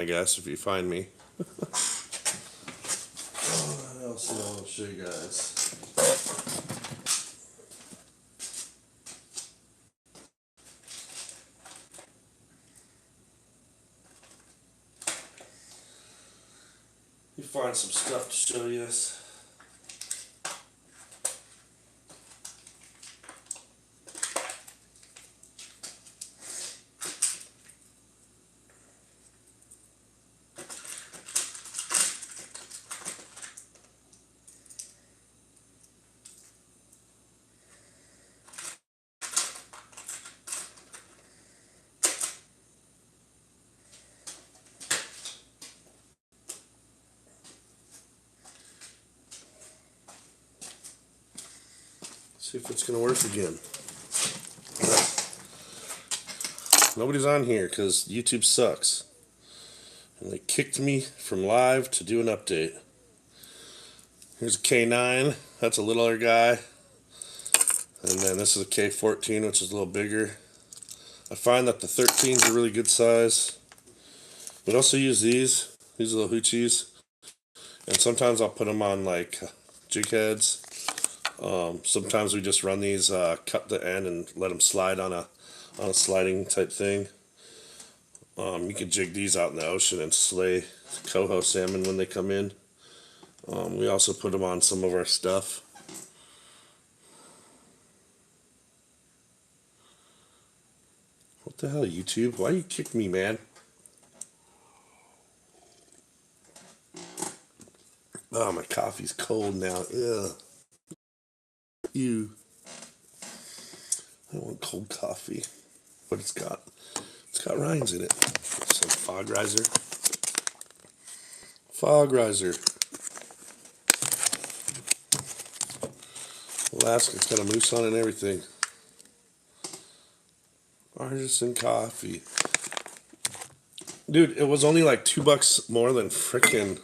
I guess, if you find me. What else do I want to show you guys? You find some stuff to show you. See if it's gonna work again. Nobody's on here because YouTube sucks. And they kicked me from live to do an update. Here's a K9, that's a littler guy. And then this is a K14, which is a little bigger. I find that the 13s are really good size. We also use these little hoochies. And sometimes I'll put them on like jig heads. Sometimes we just run these, cut the end and let them slide on a sliding type thing. You can jig these out in the ocean and slay coho salmon when they come in. We also put them on some of our stuff. What the hell, YouTube? Why you kick me, man? Oh, my coffee's cold now. Ugh. Ew. I don't want cold coffee. But it's got rinds in it. Some fog riser. Fog riser. Alaska's got a moose on it and everything. Artisan coffee. Dude, it was only like $2 more than frickin'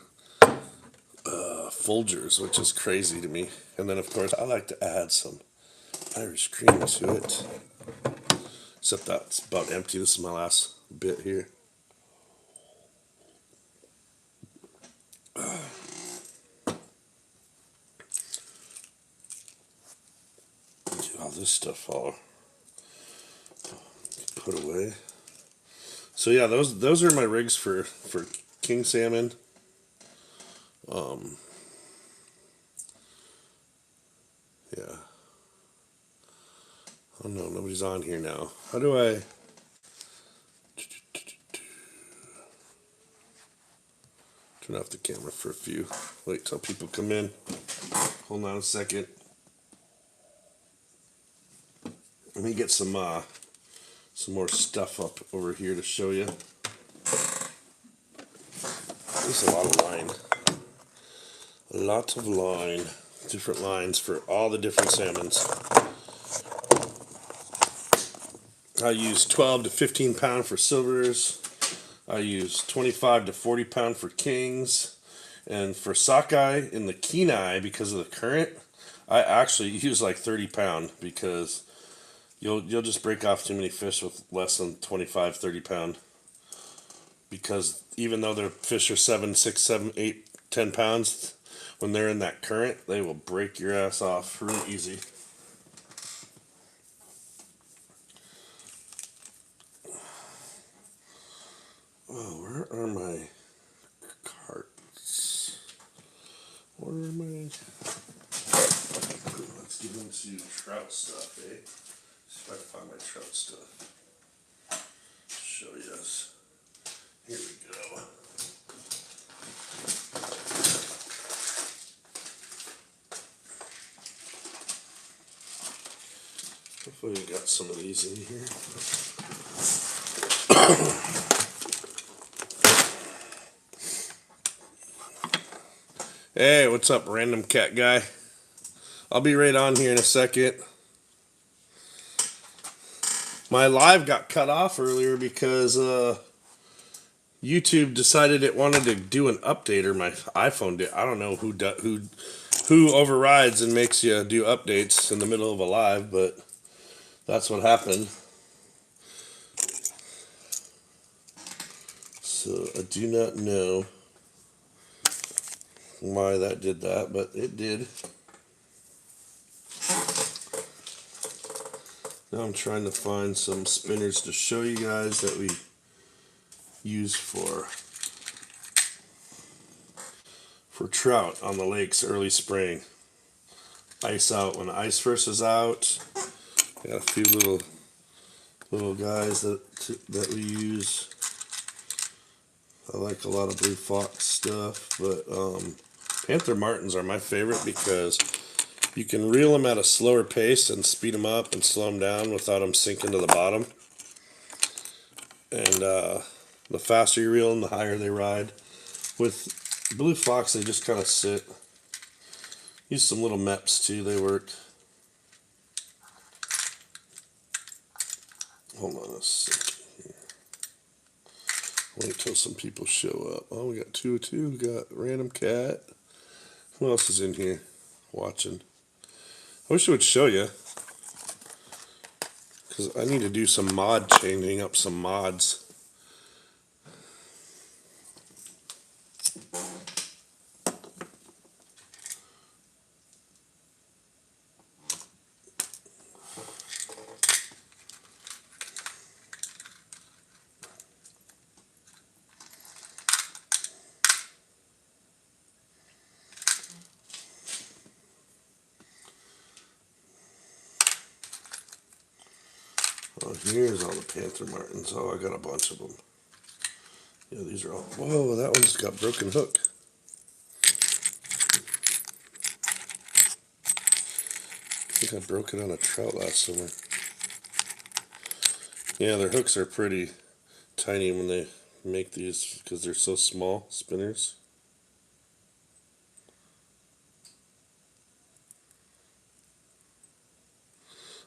Folgers, which is crazy to me. And then, of course, I like to add some Irish cream to it. Except that's about empty. This is my last bit here. Get all this stuff all put away. So yeah, those are my rigs for king salmon. Yeah. Oh no, nobody's on here now. How do I... Turn off the camera for a few. Wait till people come in. Hold on a second. Let me get some more stuff up over here to show you. There's a lot of line. A lot of line. Different lines for all the different salmons. I use 12 to 15 pound for silvers. I use 25 to 40 pound for kings. And for sockeye in the Kenai, because of the current, I actually use like 30 pound because you'll just break off too many fish with less than 25, 30 pound. Because even though their fish are 7, 6, 7, 8, 10 pounds, when they're in that current, they will break your ass off real easy. Oh, where are my carts? Where are my... Let's get into trout stuff, eh? See if I can find my trout stuff. Show you this. Here we go. Hopefully we got some of these in here. Hey, what's up, random cat guy? I'll be right on here in a second. My live got cut off earlier because YouTube decided it wanted to do an update, or my iPhone did. I don't know who overrides and makes you do updates in the middle of a live, but that's what happened. So I do not know why that did that, but it did. Now I'm trying to find some spinners to show you guys that we use for trout on the lakes early spring. Ice out when the ice first is out. Got a few little guys that we use. I like a lot of blue fox stuff, but panther martins are my favorite because you can reel them at a slower pace and speed them up and slow them down without them sinking to the bottom. And the faster you reel them, the higher they ride. With blue fox, they just kind of sit. Use some little meps too, they work. Hold on a second here. Wait till some people show up. Oh, we got 202. We got Random Cat. Who else is in here watching? I wish I would show you, because I need to do some mod changing up some mods. Oh, here's all the panther martins. Oh, I got a bunch of them. Yeah, these are all. Whoa, that one's got broken hook. I think I broke it on a trout last summer. Yeah, their hooks are pretty tiny when they make these because they're so small, spinners.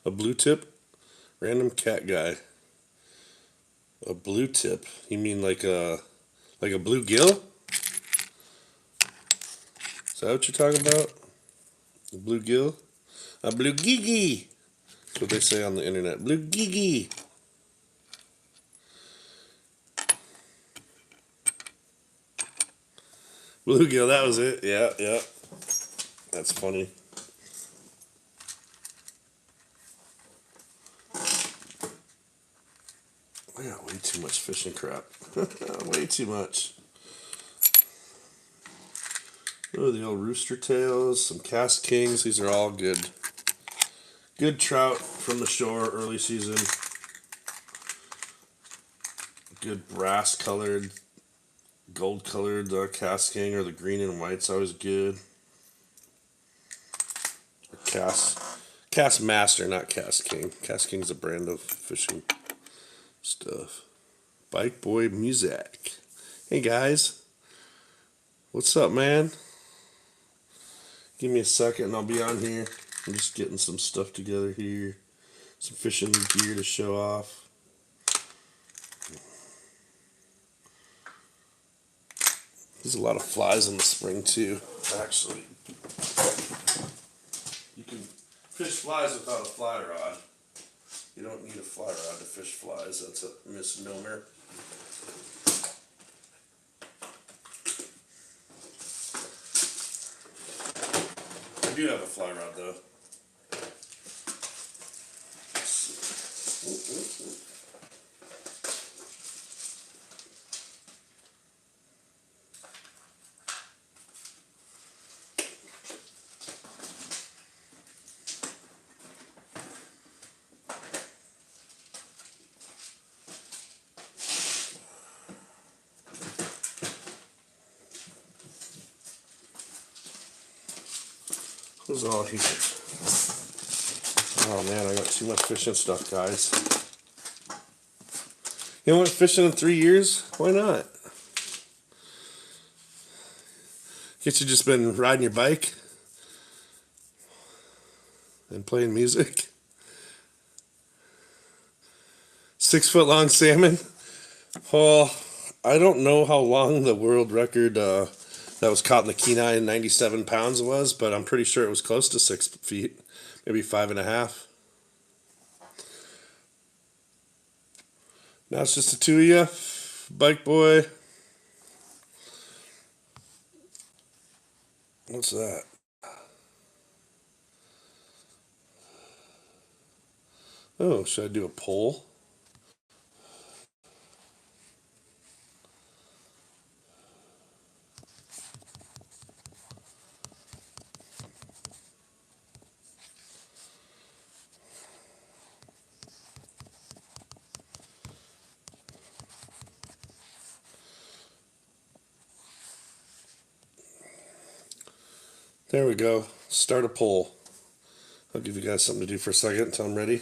A blue tip? Random cat guy. A blue tip? You mean like a bluegill? Is that what you're talking about? A bluegill? A blue gigi! That's what they say on the internet. Blue gigi! Bluegill, that was it. Yeah, yeah. That's funny. I got way too much fishing crap. Way too much. Oh, the old rooster tails, some cast kings. These are all good. Good trout from the shore early season. Good brass colored, gold colored cast king, or the green and white's always good. Or cast master, not cast king. Cast king's a brand of fishing stuff. Bike boy music. Hey guys, what's up, man? Give me a second and I'll be on here. I'm just getting some stuff together here. Some fishing gear to show off. There's a lot of flies in the spring too, actually. You can fish flies without a fly rod. You don't need a fly rod to fish flies. That's a misnomer. I do have a fly rod though. Who's all here? Oh man, I got too much fishing stuff, guys. You know what? Fishing in 3 years? Why not? Guess you just been riding your bike and playing music. 6 foot long salmon. Well, I don't know how long the world record that was caught in the Kenai 97 pounds was, but I'm pretty sure it was close to 6 feet, maybe 5.5. Now it's just the two of you, bike boy, What's that? Oh, should I do a poll? There we go. Start a poll. I'll give you guys something to do for a second until I'm ready.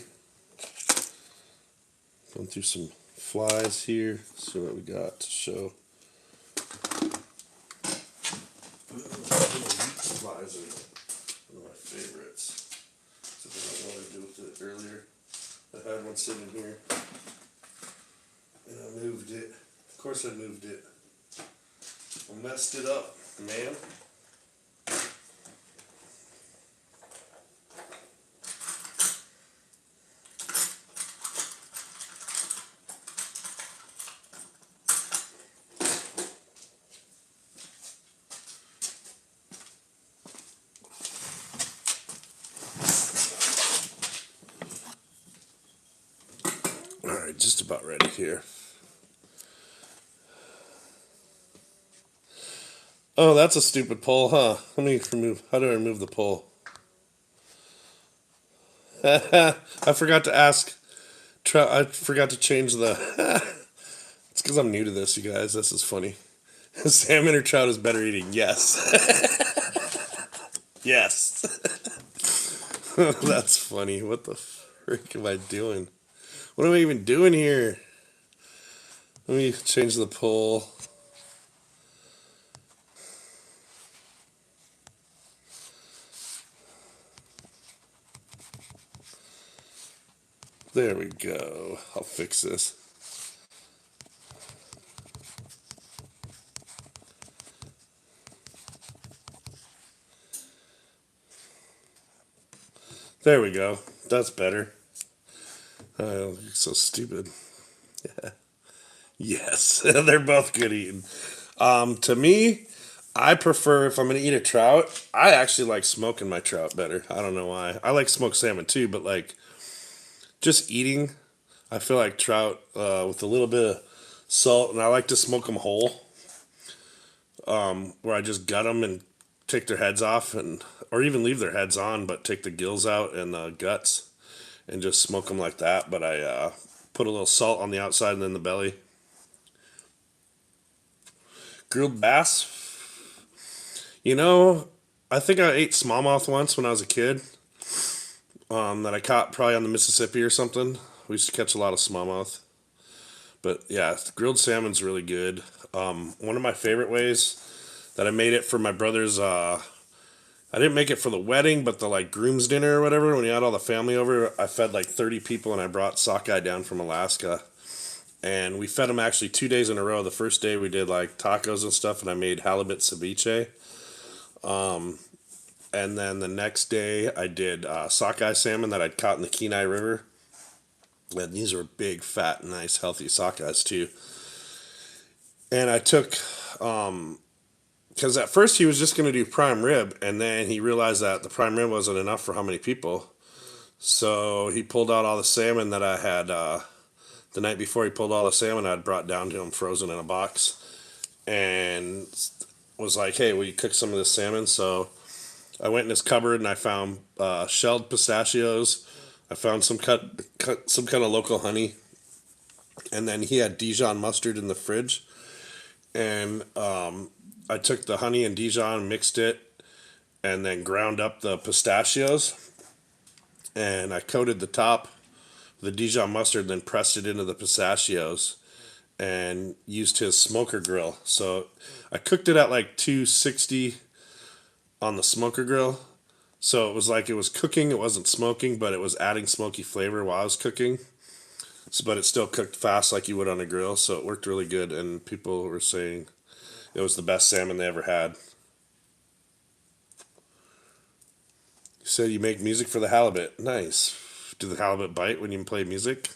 Going through some flies here. See what we got to show. Flies are one of my favorites. Something I wanted to do with it earlier. I had one sitting here, and I moved it. Of course I moved it. I messed it up, man. Alright, just about ready here. Oh, that's a stupid poll, huh? Let me remove. How do I remove the poll? I forgot to ask. I forgot to change the. It's because I'm new to this, you guys. This is funny. Salmon or trout is better eating? Yes. Yes. That's funny. What the frick am I doing? What am I even doing here? Let me change the poll. There we go. I'll fix this. There we go. That's better. Oh, you're so stupid. Yes, they're both good eating. To me, I prefer if I'm gonna eat a trout. I actually like smoking my trout better. I don't know why. I like smoked salmon too, but like just eating, I feel like trout with a little bit of salt, and I like to smoke them whole, where I just gut them and take their heads off, and or even leave their heads on, but take the gills out and the guts, and just smoke them like that. But I put a little salt on the outside and then the belly. Grilled bass. You know, I think I ate smallmouth once when I was a kid. That I caught probably on the Mississippi or something. We used to catch a lot of smallmouth. But yeah, grilled salmon's really good. One of my favorite ways that I made it for my brother's. I didn't make it for the wedding, but the like groom's dinner or whatever. When you had all the family over, I fed like 30 people, and I brought sockeye down from Alaska, and we fed them actually 2 days in a row. The first day we did like tacos and stuff, and I made halibut ceviche. And then the next day I did sockeye salmon that I'd caught in the Kenai River. And these were big, fat, nice, healthy sockeyes too. And I took, because at first he was just going to do prime rib, and then he realized that the prime rib wasn't enough for how many people. So he pulled out all the salmon that I had the night before. He pulled all the salmon I'd brought down to him frozen in a box, and was like, "Hey, will you cook some of this salmon?" So I went in his cupboard and I found shelled pistachios. I found some kind of local honey, and then he had Dijon mustard in the fridge. And I took the honey and Dijon, mixed it, and then ground up the pistachios. And I coated the top with the Dijon mustard, then pressed it into the pistachios, and used his smoker grill. So I cooked it at like 260 on the smoker grill. So it was like it was cooking, it wasn't smoking, but it was adding smoky flavor while I was cooking. So, but it still cooked fast like you would on a grill, so it worked really good, and people were saying it was the best salmon they ever had. You said you make music for the halibut. Nice. Do the halibut bite when you play music?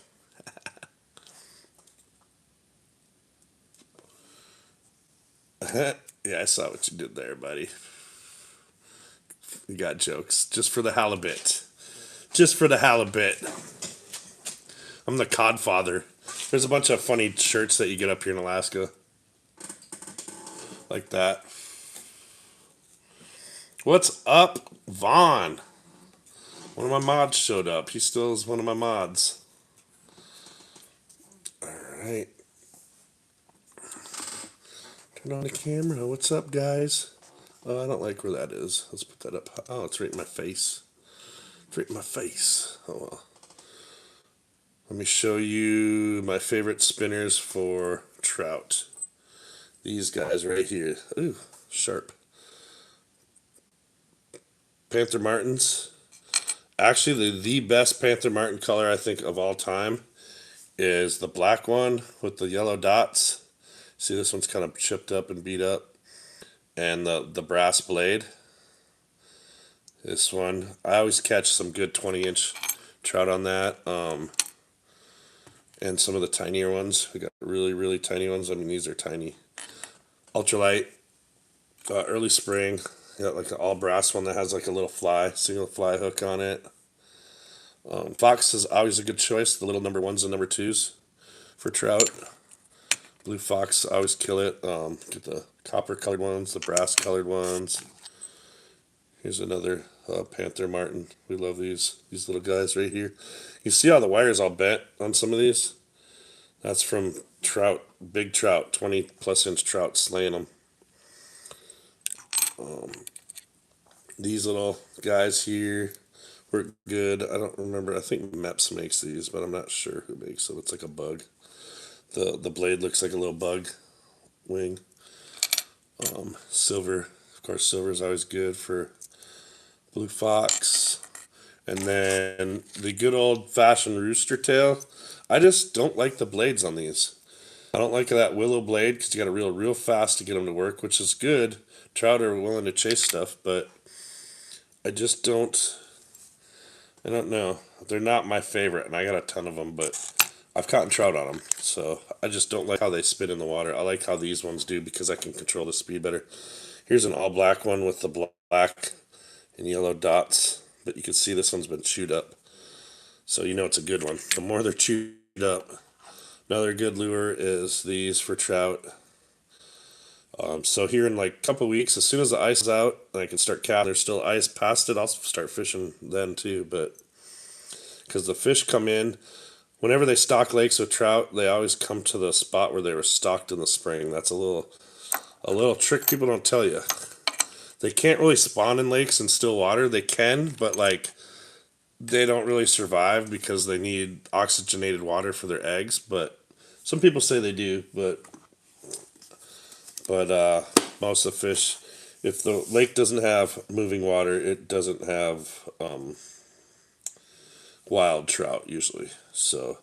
Yeah, I saw what you did there, buddy. You got jokes. Just for the halibut. Just for the halibut. I'm the codfather. There's a bunch of funny shirts that you get up here in Alaska. Like that. What's up, Vaughn? One of my mods showed up. He still is one of my mods. Alright. Turn on the camera. What's up, guys? Oh, I don't like where that is. Let's put that up. Oh, it's right in my face. It's right in my face. Oh, well. Let me show you my favorite spinners for trout. These guys right here. Ooh, sharp. Panther Martins. Actually, the best Panther Martin color I think of all time is the black one with the yellow dots. See, this one's kind of chipped up and beat up. And the brass blade. This one, I always catch some good 20-inch trout on that. And some of the tinier ones. We got really, really tiny ones. I mean, these are tiny. Ultralight. Early spring. Got like an all brass one that has like a little single fly hook on it. Fox is always a good choice. The little number 1s and number 2s for trout. Blue fox, I always kill it. Get the copper colored ones, the brass colored ones. Here's another Panther Martin. We love these little guys right here. You see how the wire's all bent on some of these? That's from trout, big trout, 20+ inch trout, slaying them. These little guys here work good. I don't remember. I think Meps makes these, but I'm not sure who makes them. It's like a bug. The blade looks like a little bug wing. Silver, of course, silver is always good for blue fox. And then the good old-fashioned rooster tail. I just don't like the blades on these. I don't like that willow blade because you got to reel real fast to get them to work, which is good. Trout are willing to chase stuff, but I just don't. I don't know. They're not my favorite, and I got a ton of them, but I've caught trout on them, so I just don't like how they spin in the water. I like how these ones do because I can control the speed better. Here's an all-black one with the black and yellow dots, but you can see this one's been chewed up, so you know it's a good one. The more they're chewed up. Another good lure is these for trout. So here in like a couple weeks, as soon as the ice is out and I can start casting, there's still ice past it, I'll start fishing then too. But because the fish come in, whenever they stock lakes with trout, they always come to the spot where they were stocked in the spring. That's a little trick people don't tell you. They can't really spawn in lakes in still water. They can, but like they don't really survive because they need oxygenated water for their eggs. But some people say they do, but most of the fish, if the lake doesn't have moving water, it doesn't have wild trout usually. So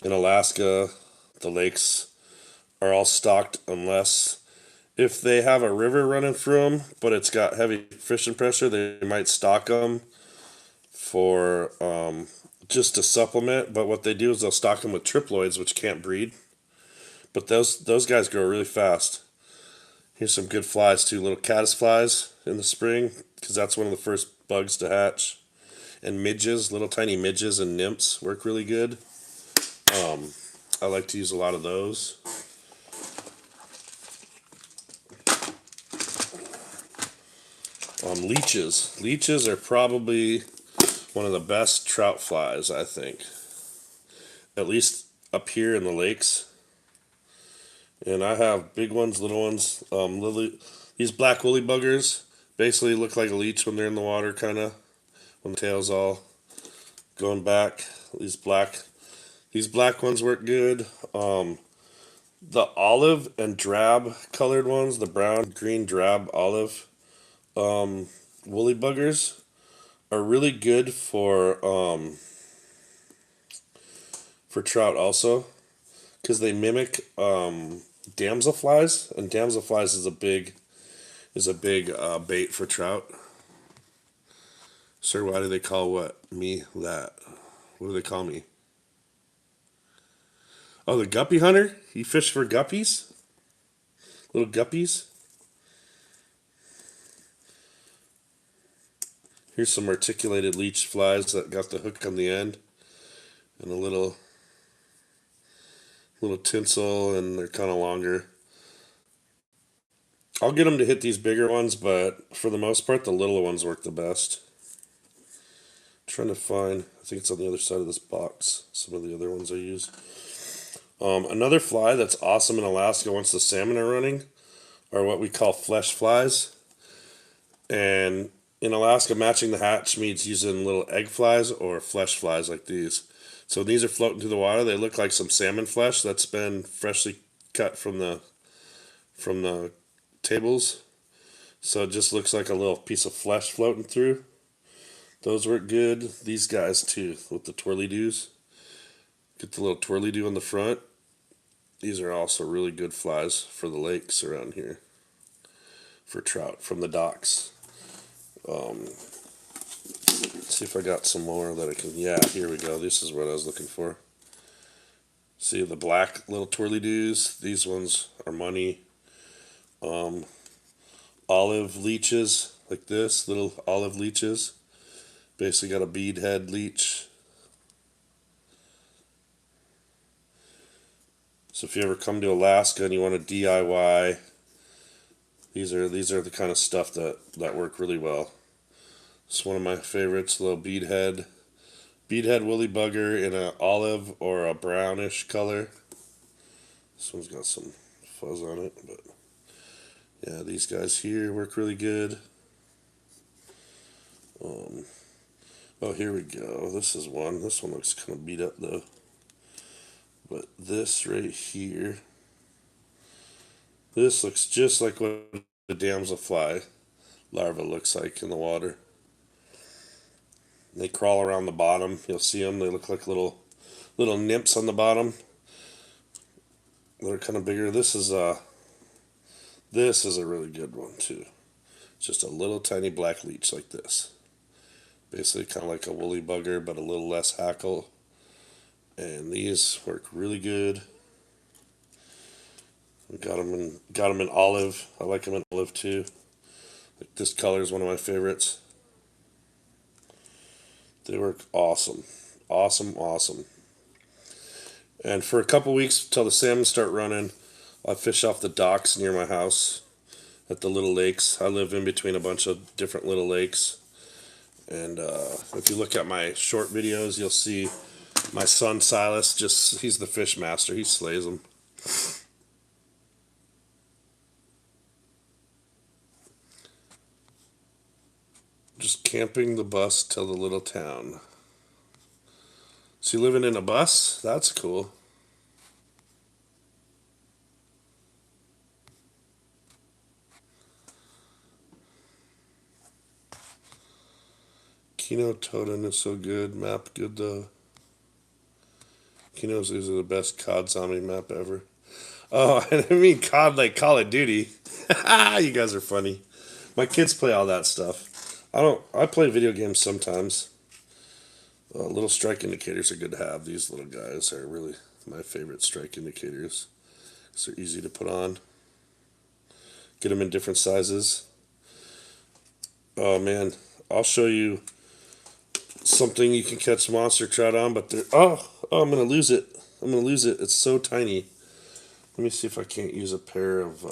in Alaska, the lakes are all stocked unless if they have a river running through them, but it's got heavy fishing pressure, they might stock them for just to supplement. But what they do is they'll stock them with triploids, which can't breed. But those guys grow really fast. Here's some good flies too, little caddis flies in the spring, because that's one of the first bugs to hatch. And midges, little tiny midges and nymphs work really good. I like to use a lot of those. Leeches. Leeches are probably one of the best trout flies, I think. At least up here in the lakes. And I have big ones, little ones. These black woolly buggers basically look like a leech when they're in the water, kind of. When the tail's all going back. These black ones work good. The olive and drab colored ones, the brown, green, drab, olive woolly buggers are really good for trout also, because they mimic damselflies, and damselflies is a big bait for trout. Sir, why do they call me that? What do they call me? Oh, the guppy hunter? You fish for guppies? Little guppies? Here's some articulated leech flies that got the hook on the end and a little tinsel, and they're kind of longer. I'll get them to hit these bigger ones, but for the most part, the little ones work the best. Trying to find, I think it's on the other side of this box, some of the other ones I use. Another fly that's awesome in Alaska once the salmon are running are what we call flesh flies. And in Alaska, matching the hatch means using little egg flies or flesh flies like these. So these are floating through the water. They look like some salmon flesh that's been freshly cut from the tables. So it just looks like a little piece of flesh floating through. Those work good. These guys too, with the twirly-doos. Get the little twirly-doo on the front. These are also really good flies for the lakes around here. For trout from the docks. Let's see if I got some more that I can. Yeah, here we go. This is what I was looking for. See the black little twirly-doos? These ones are money. Olive leeches, like this, little olive leeches. Basically got a bead head leech. So if you ever come to Alaska and you want to DIY, these are the kind of stuff that work really well. It's one of my favorites, little bead head woolly bugger in an olive or a brownish color. This one's got some fuzz on it, but yeah, these guys here work really good. Oh, here we go. This is one. This one looks kind of beat up though. But this right here, this looks just like what a damselfly larva looks like in the water. They crawl around the bottom. You'll see them. They look like little nymphs on the bottom. They're kind of bigger. This is a really good one too. It's just a little tiny black leech like this. Basically kind of like a woolly bugger, but a little less hackle. And these work really good. Got them in olive. I like them in olive too. Like this color is one of my favorites. They work awesome. Awesome. And for a couple weeks till the salmon start running, I fish off the docks near my house at the little lakes. I live in between a bunch of different little lakes. And if you look at my short videos, you'll see my son Silas, he's the fish master. He slays them. Just camping the bus till the little town. So you living in a bus? That's cool. Kino Totem is so good. Map good though. Kino's is the best COD zombie map ever. Oh, I mean COD like Call of Duty. You guys are funny. My kids play all that stuff. I play video games sometimes. Little strike indicators are good to have. These little guys are really my favorite strike indicators. So they're easy to put on. Get them in different sizes. Oh man, I'll show you something you can catch monster trout on, but they're I'm gonna lose it. It's so tiny. Let me see if I can't use a pair of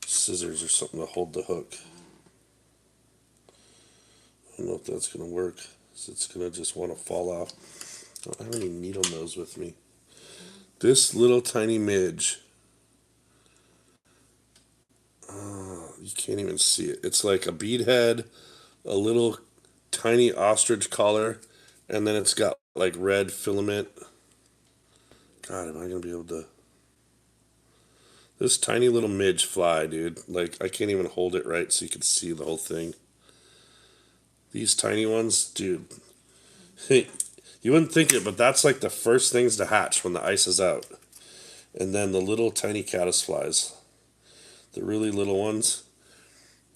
scissors or something to hold the hook. I don't know if that's gonna work. It's gonna just want to fall off. I don't have any needle nose with me. This little tiny midge. You can't even see it. It's like a bead head, a little tiny ostrich collar, and then it's got like red filament. God, am I gonna be able to? This tiny little midge fly, dude. Like I can't even hold it right so you can see the whole thing. These tiny ones, dude. Hey, you wouldn't think it, but that's like the first things to hatch when the ice is out. And then the little tiny caddisflies, the really little ones,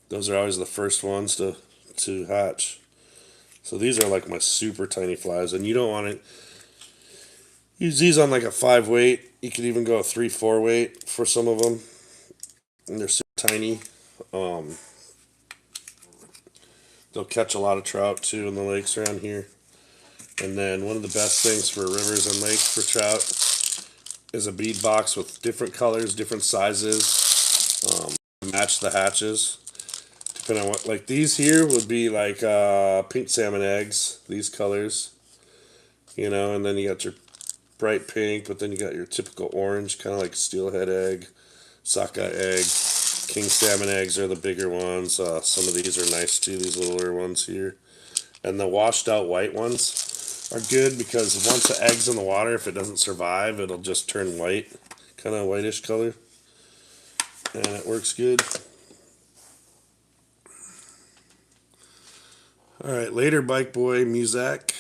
those are always the first ones to hatch. So these are like my super tiny flies, and you don't want to use these on like a 5 weight. You could even go a 3-4 weight for some of them, and they're super tiny. They'll catch a lot of trout too in the lakes around here. And then one of the best things for rivers and lakes for trout is a bead box with different colors, different sizes, to match the hatches. Depending on what, like these here would be like pink salmon eggs, these colors, and then you got your bright pink, but then you got your typical orange, kind of like steelhead egg, sockeye egg. King salmon eggs are the bigger ones. Some of these are nice too, these littler ones here. And the washed out white ones are good because once the egg's in the water, if it doesn't survive, it'll just turn white, kind of whitish color. And it works good. Alright, later, bike boy, Muzak.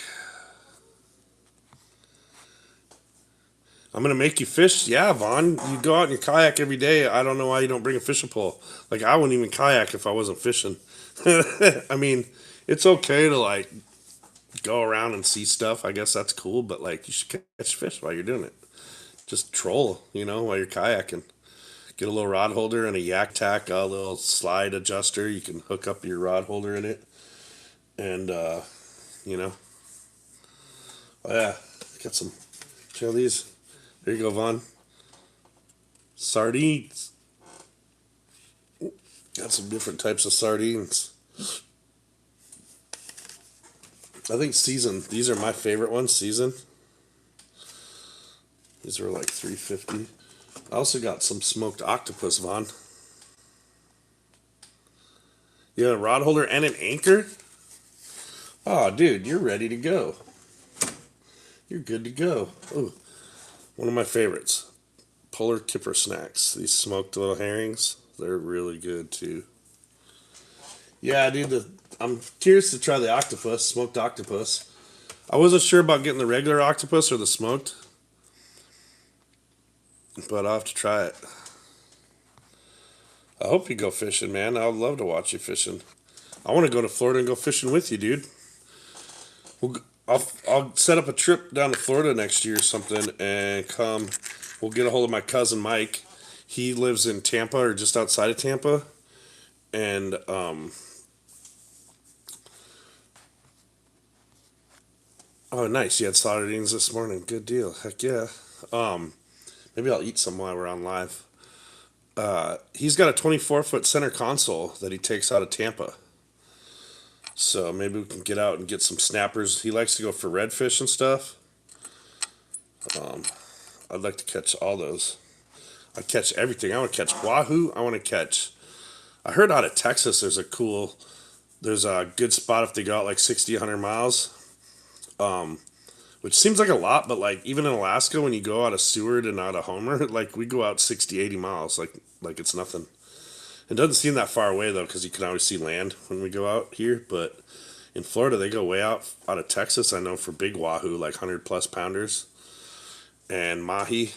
I'm going to make you fish. Yeah, Vaughn, you go out in your kayak every day. I don't know why you don't bring a fishing pole. Like, I wouldn't even kayak if I wasn't fishing. I mean, it's okay to, like, go around and see stuff. I guess that's cool, but, like, you should catch fish while you're doing it. Just troll, while you're kayaking. Get a little rod holder and a yak tack, a little slide adjuster. You can hook up your rod holder in it. And, oh, yeah, got some, check out these. There you go, Vaughn. Sardines. Got some different types of sardines. I think seasoned. These are my favorite ones, seasoned. These are like $3.50. I also got some smoked octopus, Vaughn. You got a rod holder and an anchor? Oh, dude, you're ready to go. You're good to go. Ooh. One of my favorites, Polar Kipper Snacks. These smoked little herrings, they're really good too. Yeah, dude, I'm curious to try the octopus, smoked octopus. I wasn't sure about getting the regular octopus or the smoked, but I'll have to try it. I hope you go fishing, man. I would love to watch you fishing. I want to go to Florida and go fishing with you, dude. I'll set up a trip down to Florida next year or something and come. We'll get a hold of my cousin Mike. He lives in Tampa or just outside of Tampa. And oh, nice. You had sardines this morning. Good deal. Heck yeah. Maybe I'll eat some while we're on live. He's got a 24-foot center console that he takes out of Tampa. So maybe we can get out and get some snappers. He likes to go for redfish and stuff. I'd like to catch all those. I catch everything. I want to catch wahoo. I heard out of Texas there's a good spot if they go out like 60, 100 miles. Which seems like a lot, but like even in Alaska when you go out of Seward and out of Homer, like we go out 60, 80 miles, like it's nothing. It doesn't seem that far away though, because you can always see land when we go out here. But in Florida, they go way out of Texas. I know for big wahoo, like 100+ pounders, and mahi,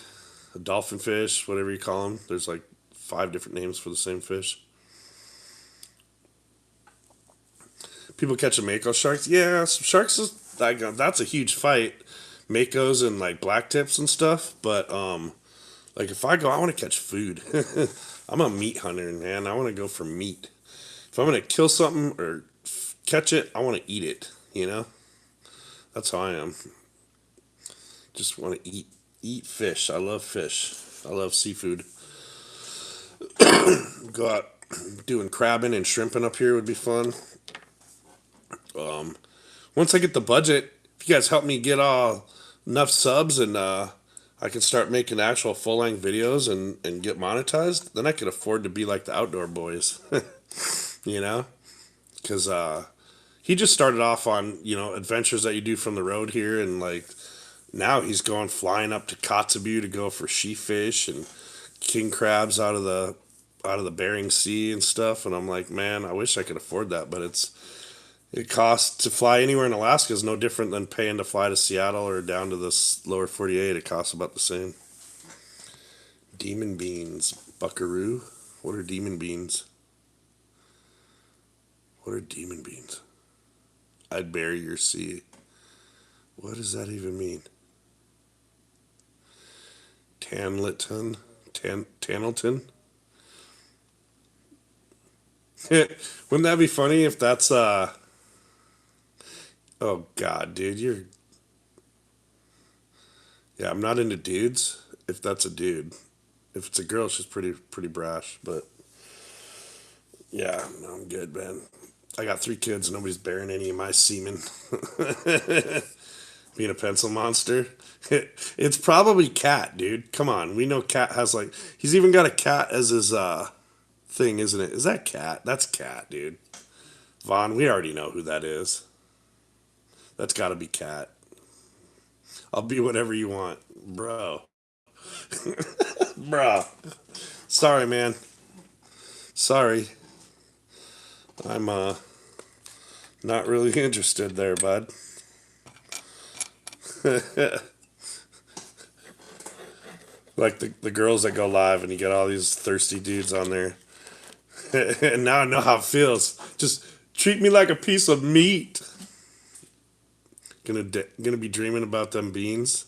dolphin fish, whatever you call them. There's like 5 different names for the same fish. People catching mako sharks. Yeah, some sharks that's a huge fight. Makos and like black tips and stuff. But like if I go, I want to catch food. I'm a meat hunter, man. I want to go for meat. If I'm gonna kill something or catch it, I want to eat it. That's how I am. Just want to eat fish. I love fish. I love seafood. Go out doing crabbing and shrimping up here would be fun. Once I get the budget, if you guys help me get enough subs and I can start making actual full-length videos and get monetized, then I could afford to be like the outdoor boys, because he just started off on adventures that you do from the road here, and like now he's going flying up to Kotzebue to go for sheepfish and king crabs out of the Bering Sea and stuff, and I'm like, man, I wish I could afford that, but it costs to fly anywhere in Alaska is no different than paying to fly to Seattle or down to the lower 48. It costs about the same. Demon beans. Buckaroo? What are demon beans? What are demon beans? I'd bury your sea. What does that even mean? Tanleton? Tanelton? Wouldn't that be funny if that's Oh God, dude, yeah. I'm not into dudes. If that's a dude, if it's a girl, she's pretty brash. But yeah, no, I'm good, man. I got 3 kids. And nobody's bearing any of my semen. Being a pencil monster. It's probably Cat, dude. Come on, we know Cat has like he's even got a cat as his thing, isn't it? Is that Cat? That's Cat, dude. Vaughn, we already know who that is. That's got to be Cat. I'll be whatever you want, bro. Bro. Sorry, man. Sorry. I'm not really interested there, bud. Like the girls that go live and you get all these thirsty dudes on there. And now I know how it feels. Just treat me like a piece of meat. Gonna be dreaming about them beans.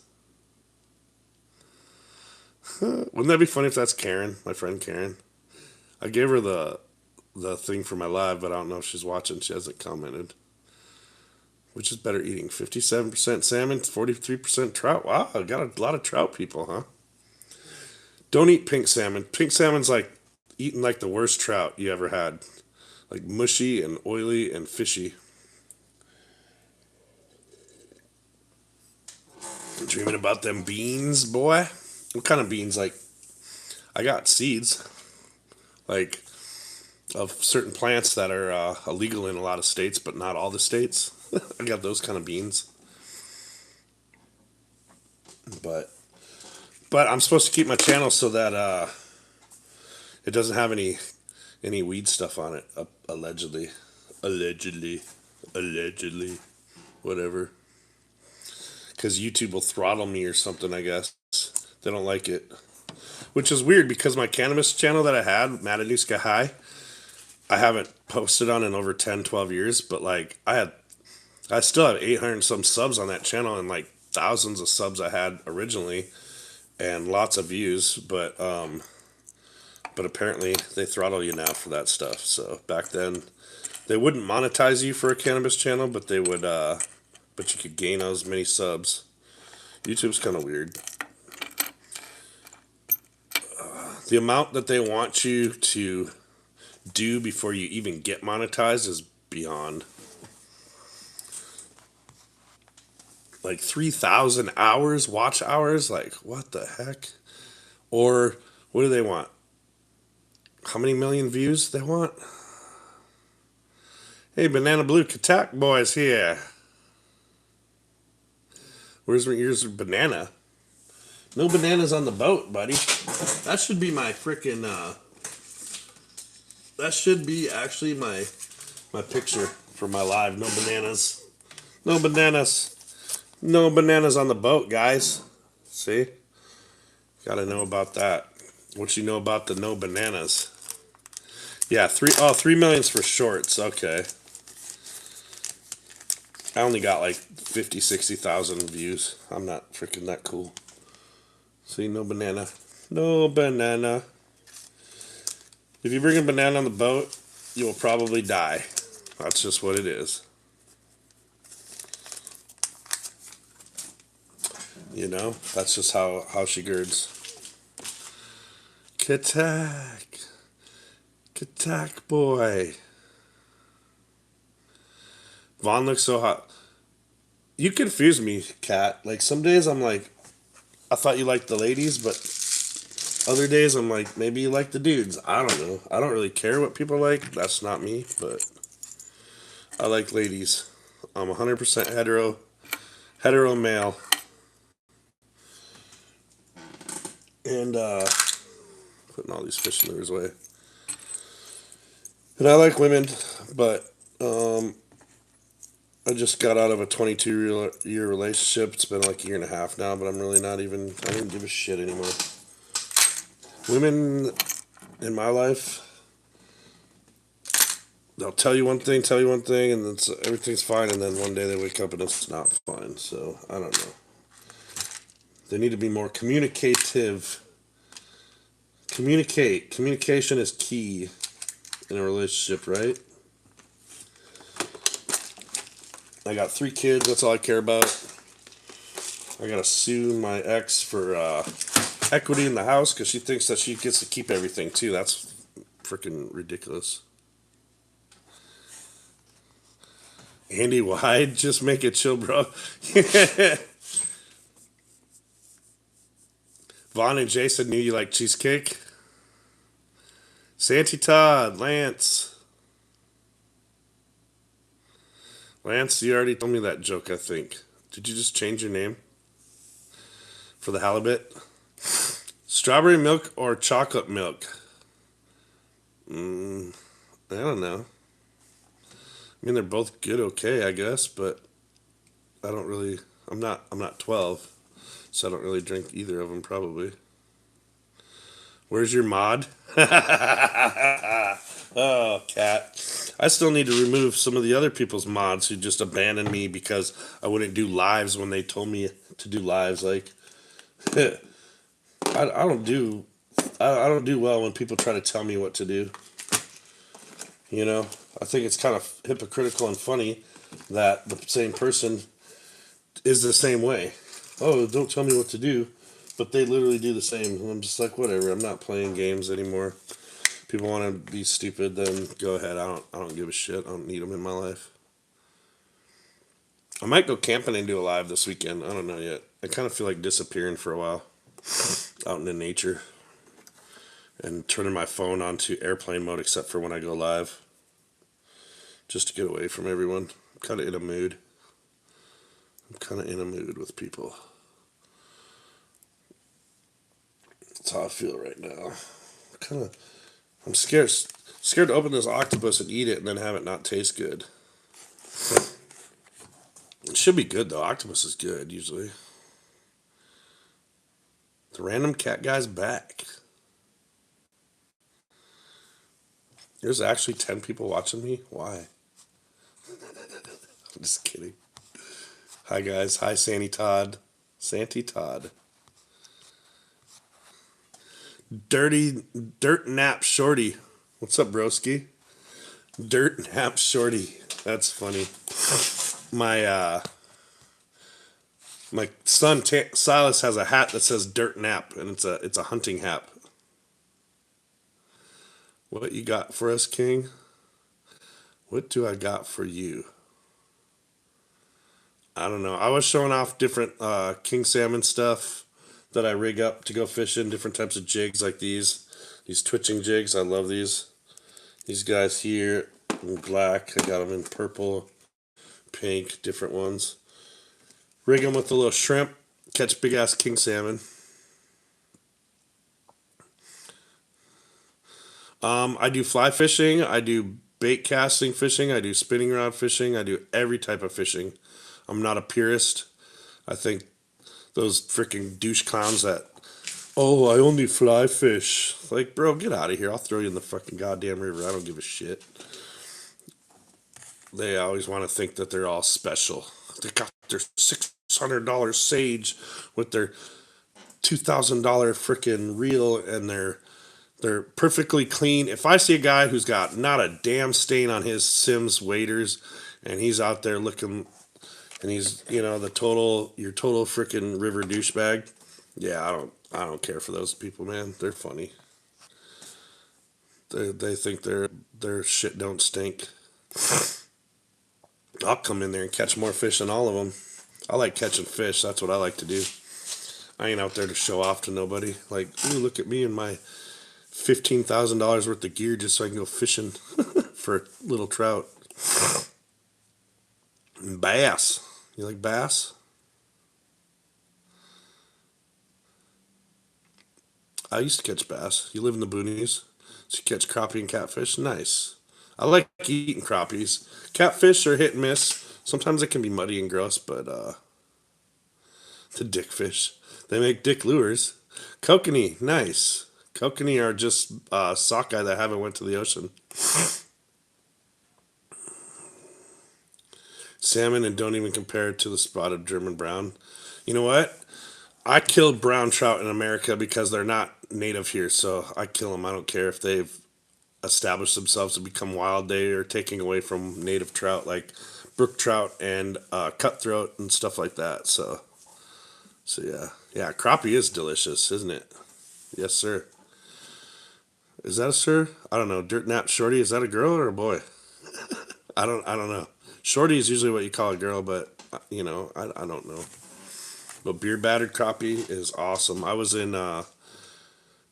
Wouldn't that be funny if that's Karen, my friend Karen? I gave her the thing for my live, but I don't know if she's watching. She hasn't commented. Which is better eating? 57% salmon, 43% trout. Wow, I got a lot of trout people, huh? Don't eat pink salmon. Pink salmon's like eating like the worst trout you ever had. Like mushy and oily and fishy. I'm dreaming about them beans, boy. What kind of beans? Like, I got seeds. Like, of certain plants that are illegal in a lot of states, but not all the states. I got those kind of beans. But I'm supposed to keep my channel so that it doesn't have any weed stuff on it. Allegedly, allegedly, allegedly, whatever. Because YouTube will throttle me or something. I guess they don't like it, which is weird because my cannabis channel that I had, Matanuska High, I haven't posted on in over 10, 12 years. But like I still have 800 and some subs on that channel and like thousands of subs I had originally and lots of views. But apparently they throttle you now for that stuff. So back then they wouldn't monetize you for a cannabis channel, but they would. But you could gain as many subs. YouTube's kind of weird. The amount that they want you to do before you even get monetized is beyond. Like 3,000 hours, watch hours. Like, what the heck? Or what do they want? How many million views they want? Hey, Banana Blue Katak Boys here. Where's your banana? No bananas on the boat, buddy. That should be my freaking. That should be actually my picture for my live. No bananas. No bananas. No bananas on the boat, guys. See? Gotta know about that. What you know about the no bananas? Yeah, 3 million's for shorts. Okay. I only got like 50, 60,000 views. I'm not freaking that cool. See, no banana. No banana. If you bring a banana on the boat, you will probably die. That's just what it is. You know? That's just how she girds. Katak. Katak boy. Vaughn looks so hot. You confuse me, Kat. Like, some days I'm like, I thought you liked the ladies, but other days I'm like, maybe you like the dudes. I don't know. I don't really care what people like. That's not me, but I like ladies. I'm 100% hetero male. And, putting all these fish lures away. And I like women, but, I just got out of a 22-year relationship. It's been like a year and a half now, but I'm really not even, I don't give a shit anymore. Women in my life, they'll tell you one thing, and then everything's fine, and then one day they wake up and it's not fine. So, I don't know. They need to be more communicative. Communication is key in a relationship, right? I got 3 kids. That's all I care about. I gotta sue my ex for equity in the house because she thinks that she gets to keep everything too. That's freaking ridiculous. Andy Wide, just make it chill, bro. Vaughn and Jason knew you like cheesecake. Santy Todd, Lance. Lance, you already told me that joke, I think. Did you just change your name for the halibut? Strawberry milk or chocolate milk? I don't know. I mean, they're both good, okay, I guess, but I don't really. I'm not 12, so I don't really drink either of them. Probably. Where's your mod? Oh, cat. I still need to remove some of the other people's mods who just abandoned me because I wouldn't do lives when they told me to do lives. Like, I don't do I don't do well when people try to tell me what to do. You know, I think it's kind of hypocritical and funny that the same person is the same way. Oh, don't tell me what to do, but they literally do the same. And I'm just like, whatever. I'm not playing games anymore. People want to be stupid, then go ahead. I don't give a shit. I don't need them in my life. I might go camping and do a live this weekend. I don't know yet. I kind of feel like disappearing for a while out in the nature and turning my phone onto airplane mode except for when I go live, just to get away from everyone. I'm kind of in a mood. I'm kind of in a mood with people. That's how I feel right now. I'm scared to open this octopus and eat it and then have it not taste good. It should be good though. Octopus is good usually. The random cat guy's back. There's actually 10 people watching me. Why? I'm just kidding. Hi guys. Hi Santy Todd. Santy Todd. Dirt Nap Shorty. What's up, broski? Dirt Nap Shorty. That's funny. My son Silas has a hat that says Dirt Nap, and it's a hunting hat. What you got for us, King? What do I got for you? I don't know. I was showing off different king salmon stuff that I rig up to go fishing, different types of jigs like these twitching jigs. I love these. These guys here in black. I got them in purple, pink, different ones. Rig them with a little shrimp. Catch big ass king salmon. I do fly fishing. I do bait casting fishing. I do spinning rod fishing. I do every type of fishing. I'm not a purist. I think those freaking douche clowns that, oh, I only fly fish. Like, bro, get out of here. I'll throw you in the fucking goddamn river. I don't give a shit. They always want to think that they're all special. They got their $600 Sage with their $2,000 freaking reel and they're perfectly clean. If I see a guy who's got not a damn stain on his Sims waders and he's out there looking and he's, your total freaking river douchebag, yeah, I don't care for those people, man. They're funny. They think their shit don't stink. I'll come in there and catch more fish than all of them. I like catching fish. That's what I like to do. I ain't out there to show off to nobody. Like, ooh, look at me and my $15,000 worth of gear just so I can go fishing for little trout. And bass. You like bass? I used to catch bass. You live in the boonies, so you catch crappie and catfish. Nice. I like eating crappies. Catfish are hit and miss. Sometimes it can be muddy and gross, but the dickfish. They make dick lures. Kokanee, nice. Kokanee are just sockeye that haven't went to the ocean. Salmon and don't even compare it to the spotted German brown. You know what? I killed brown trout in America because they're not native here, so I kill them. I don't care if they've establish themselves to become wild. They are taking away from native trout like brook trout and cutthroat and stuff like that. So yeah, yeah, crappie is delicious, isn't it? Yes, sir. Is that a sir? I don't know. Dirt nap shorty. Is that a girl or a boy? I don't know. Shorty is usually what you call a girl, but I don't know. But beer battered crappie is awesome. I was in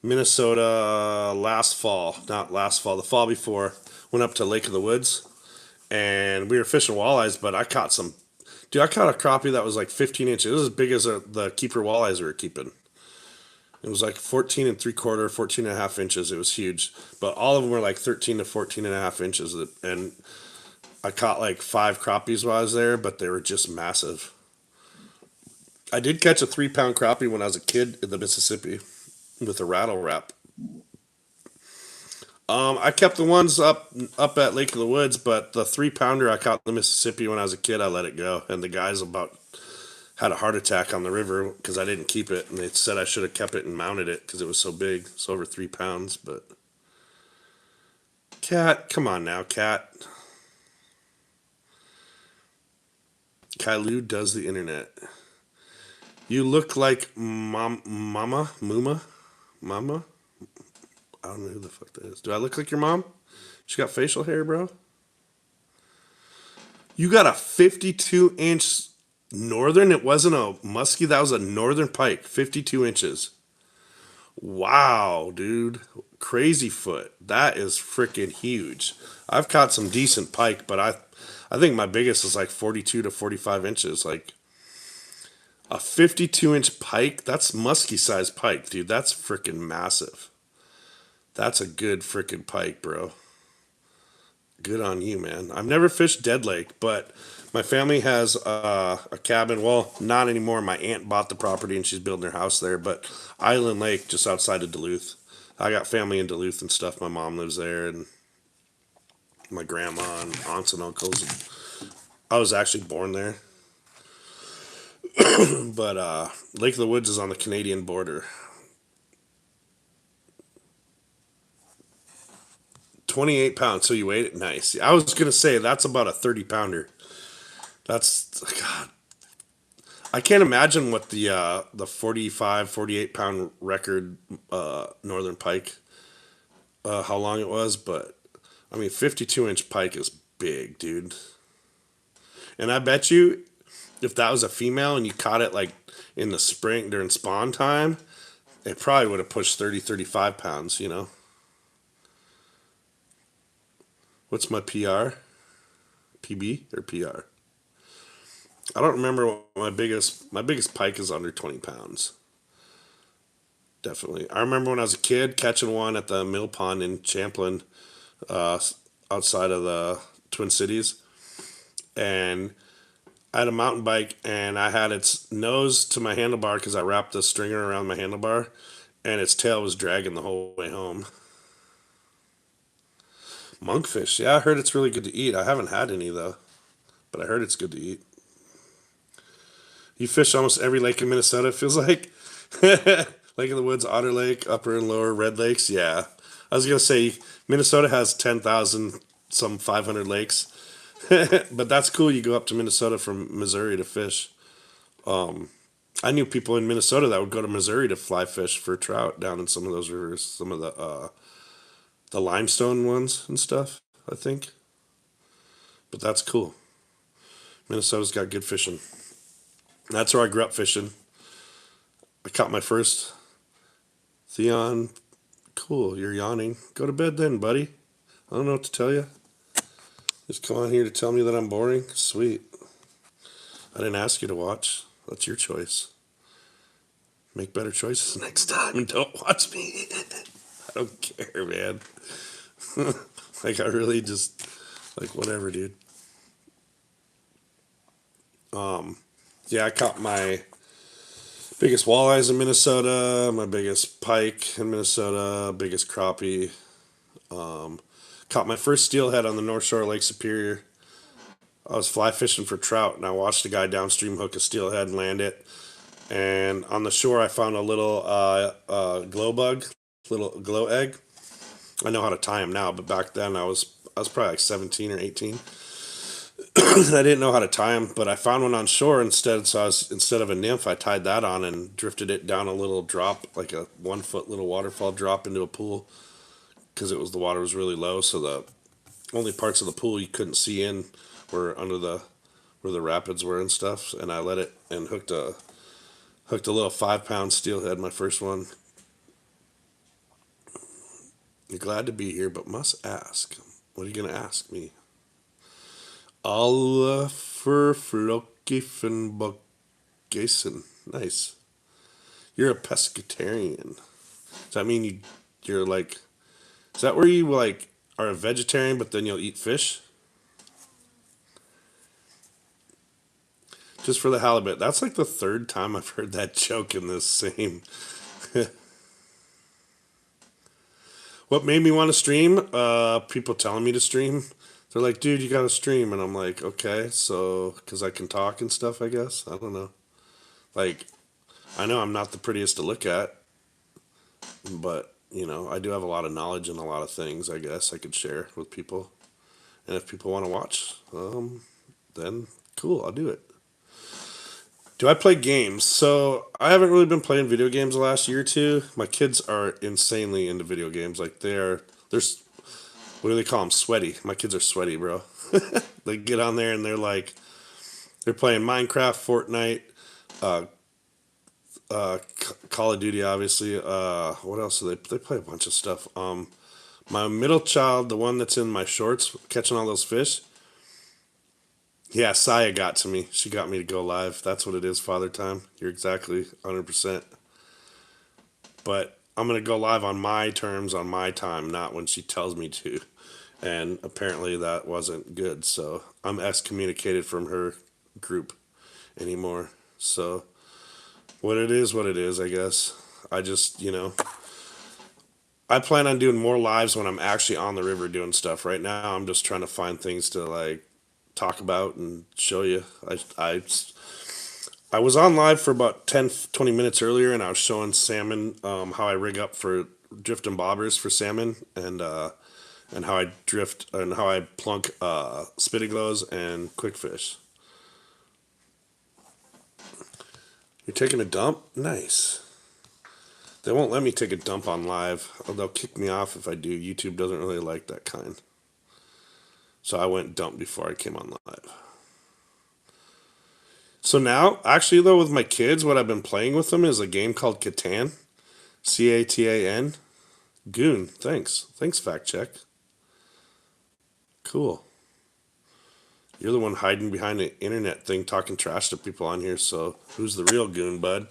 Minnesota last fall, not last fall, the fall before. Went up to Lake of the Woods, and we were fishing walleyes. But I caught some, dude. I caught a crappie that was like 15 inches. It was as big as the keeper walleyes we were keeping. It was like 14 and three quarter, 14 and a half inches. It was huge, but all of them were like 13 to 14 and a half inches. And I caught like 5 crappies while I was there, but they were just massive. I did catch a 3 pound crappie when I was a kid in the Mississippi with a rattle wrap. I kept the ones up at Lake of the Woods, but the 3 pounder I caught in the Mississippi when I was a kid, I let it go, and the guys about had a heart attack on the river because I didn't keep it, and they said I should have kept it and mounted it because it was so big, it's over 3 pounds. But cat, come on now, cat. Kailu does the internet. You look like Mama. I don't know who the fuck that is. Do I look like your mom? She got facial hair, bro. You got a 52-inch northern. It wasn't a muskie. That was a northern pike. 52 inches. Wow, dude. Crazy foot. That is freaking huge. I've caught some decent pike, but I think my biggest is like 42 to 45 inches. Like a 52-inch pike. That's muskie sized pike, dude. That's freaking massive. That's a good freaking pike, bro. Good on you, man. I've never fished Dead Lake, but my family has a cabin. Well, not anymore. My aunt bought the property and she's building her house there. But Island Lake, just outside of Duluth. I got family in Duluth and stuff. My mom lives there, and my grandma and aunts and uncles. I was actually born there. But Lake of the Woods is on the Canadian border. 28 pounds. So you weighed it? Nice. I was going to say that's about a 30 pounder. That's, God. I can't imagine what the 45, 48 pound record Northern Pike, how long it was, but I mean, 52-inch pike is big, dude. And I bet you if that was a female and you caught it like in the spring during spawn time, it probably would have pushed 30, 35 pounds. What's my PR? PB or PR? I don't remember what my biggest pike is under 20 pounds. Definitely. I remember when I was a kid catching one at the mill pond in Champlin, uh, outside of the Twin Cities, and I had a mountain bike and I had its nose to my handlebar because I wrapped the stringer around my handlebar, and its tail was dragging the whole way home. Monkfish, yeah, I heard it's really good to eat. I haven't had any though, but I heard it's good to eat. You fish almost every lake in Minnesota, it feels like. Lake of the Woods, Otter Lake, Upper and Lower Red Lakes. Yeah. I was going to say, Minnesota has 10,000, some 500 lakes. But that's cool. You go up to Minnesota from Missouri to fish. I knew people in Minnesota that would go to Missouri to fly fish for trout down in some of those rivers, some of the limestone ones and stuff, I think. But that's cool. Minnesota's got good fishing. That's where I grew up fishing. I caught my first Theon. Cool, you're yawning. Go to bed then, buddy. I don't know what to tell you. Just come on here to tell me that I'm boring? Sweet. I didn't ask you to watch. That's your choice. Make better choices next time and don't watch me. I don't care, man. Like, I really just, like, whatever, dude. Yeah, I caught my biggest walleyes in Minnesota, my biggest pike in Minnesota, biggest crappie. Caught my first steelhead on the North Shore of Lake Superior. I was fly fishing for trout, and I watched a guy downstream hook a steelhead and land it. And on the shore, I found a little glow bug, little glow egg. I know how to tie them now, but back then I was probably like 17 or 18. I didn't know how to tie them, but I found one on shore instead. So instead of a nymph, I tied that on and drifted it down a little drop, like a 1 foot little waterfall drop into a pool, because the water was really low. So the only parts of the pool you couldn't see in were under the where the rapids were and stuff. And I let it and hooked a little 5 pound steelhead, my first one. You're glad to be here, but must ask. What are you gonna ask me? Alle for Flokifen Jason. Nice. You're a pescatarian. Does that mean you're like? Is that where you like are a vegetarian, but then you'll eat fish? Just for the halibut. That's like the third time I've heard that joke in this same. What made me want to stream? People telling me to stream. They're like, dude, you gotta stream, and I'm like, okay, so because I can talk and stuff, I guess. I don't know. Like, I know I'm not the prettiest to look at, but I do have a lot of knowledge and a lot of things. I guess I could share with people, and if people want to watch, then cool, I'll do it. Do I play games? So I haven't really been playing video games the last year or two. My kids are insanely into video games. Like they're what do they call them? Sweaty. My kids are sweaty, bro. They get on there and they're playing Minecraft, Fortnite, uh, Call of Duty, obviously. What else do they play a bunch of stuff. My middle child, the one that's in my shorts, catching all those fish. Yeah, Saya got to me. She got me to go live. That's what it is, Father Time. You're exactly 100%. But I'm going to go live on my terms, on my time, not when she tells me to. And apparently that wasn't good. So I'm excommunicated from her group anymore. So what it is, I guess. I just, I plan on doing more lives when I'm actually on the river doing stuff. Right now, I'm just trying to find things to like talk about and show you. I was on live for about 10-20 minutes earlier, and I was showing salmon, how I rig up for drift and bobbers for salmon, and how I drift and how I plunk spitty glows and quick fish. You're taking a dump? Nice. They won't let me take a dump on live. They'll kick me off if I do. YouTube doesn't really like that kind. So I went dump before I came on live. So now, actually though, with my kids, what I've been playing with them is a game called Catan. Catan. Goon. Thanks. Thanks, fact check. Cool. You're the one hiding behind the internet thing talking trash to people on here, so who's the real goon, bud?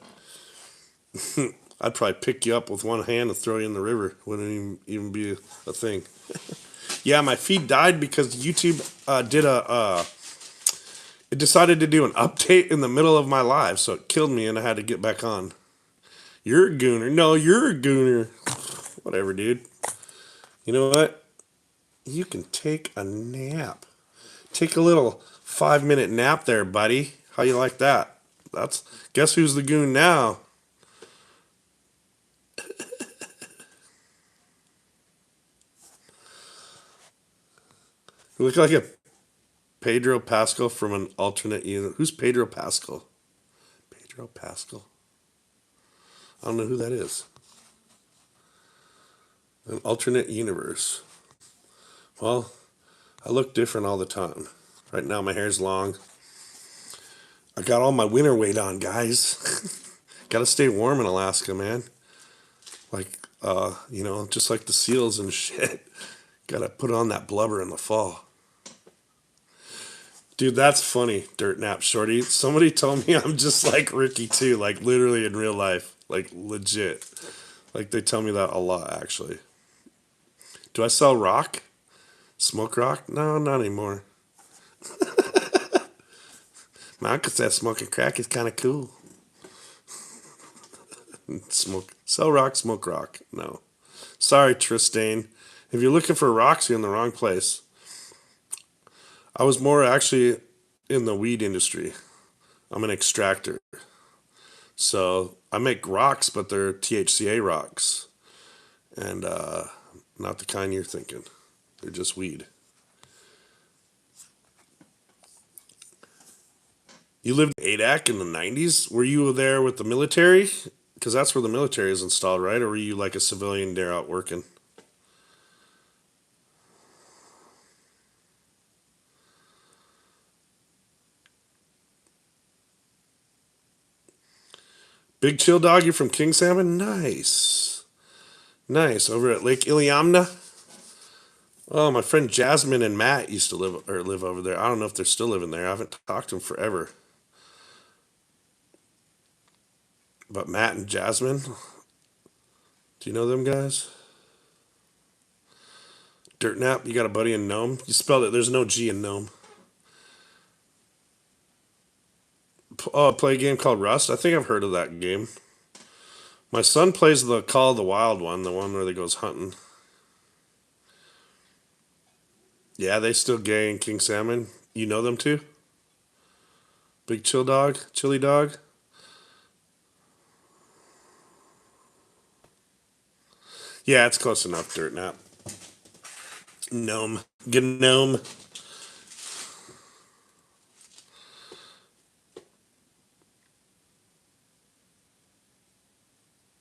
I'd probably pick you up with one hand and throw you in the river. Wouldn't even be a thing. Yeah, my feed died because YouTube it decided to do an update in the middle of my live, so it killed me and I had to get back on. You're a gooner. No, you're a gooner. Whatever, dude. You know what? You can take a nap. Take a little 5-minute nap there, buddy. How you like that? Guess who's the goon now? You look like a Pedro Pascal from an alternate universe. Who's Pedro Pascal? Pedro Pascal. I don't know who that is. An alternate universe. Well, I look different all the time. Right now my hair's long. I got all my winter weight on, guys. Gotta stay warm in Alaska, man. Like, just like the seals and shit. Gotta put on that blubber in the fall. Dude, that's funny, Dirt Nap Shorty. Somebody told me I'm just like Ricky too, like literally in real life. Like legit. Like they tell me that a lot, actually. Do I sell rock? Smoke rock? No, not anymore. My uncle said smoking crack is kind of cool. Sell rock, smoke rock. No. Sorry, Tristain. If you're looking for rocks, you're in the wrong place. I was more actually in the weed industry. I'm an extractor. So I make rocks, but they're THCA rocks. And Not the kind you're thinking. They're just weed. You lived in Adak in the 90s? Were you there with the military? Because that's where the military is installed, right? Or were you like a civilian there out working? Big Chill Dog, you're from King Salmon? Nice. Nice. Over at Lake Iliamna? Oh, my friend Jasmine and Matt used to live over there. I don't know if they're still living there. I haven't talked to them forever. But Matt and Jasmine, do you know them guys? Dirt Nap, you got a buddy in Nome? You spelled it. There's no G in Nome. Oh, play a game called Rust? I think I've heard of that game. My son plays the Call of the Wild one, the one where they goes hunting. Yeah, they still gay in King Salmon. You know them too? Big Chill Dog? Chili Dog? Yeah, it's close enough, Dirt Nap. Gnome. Gnome.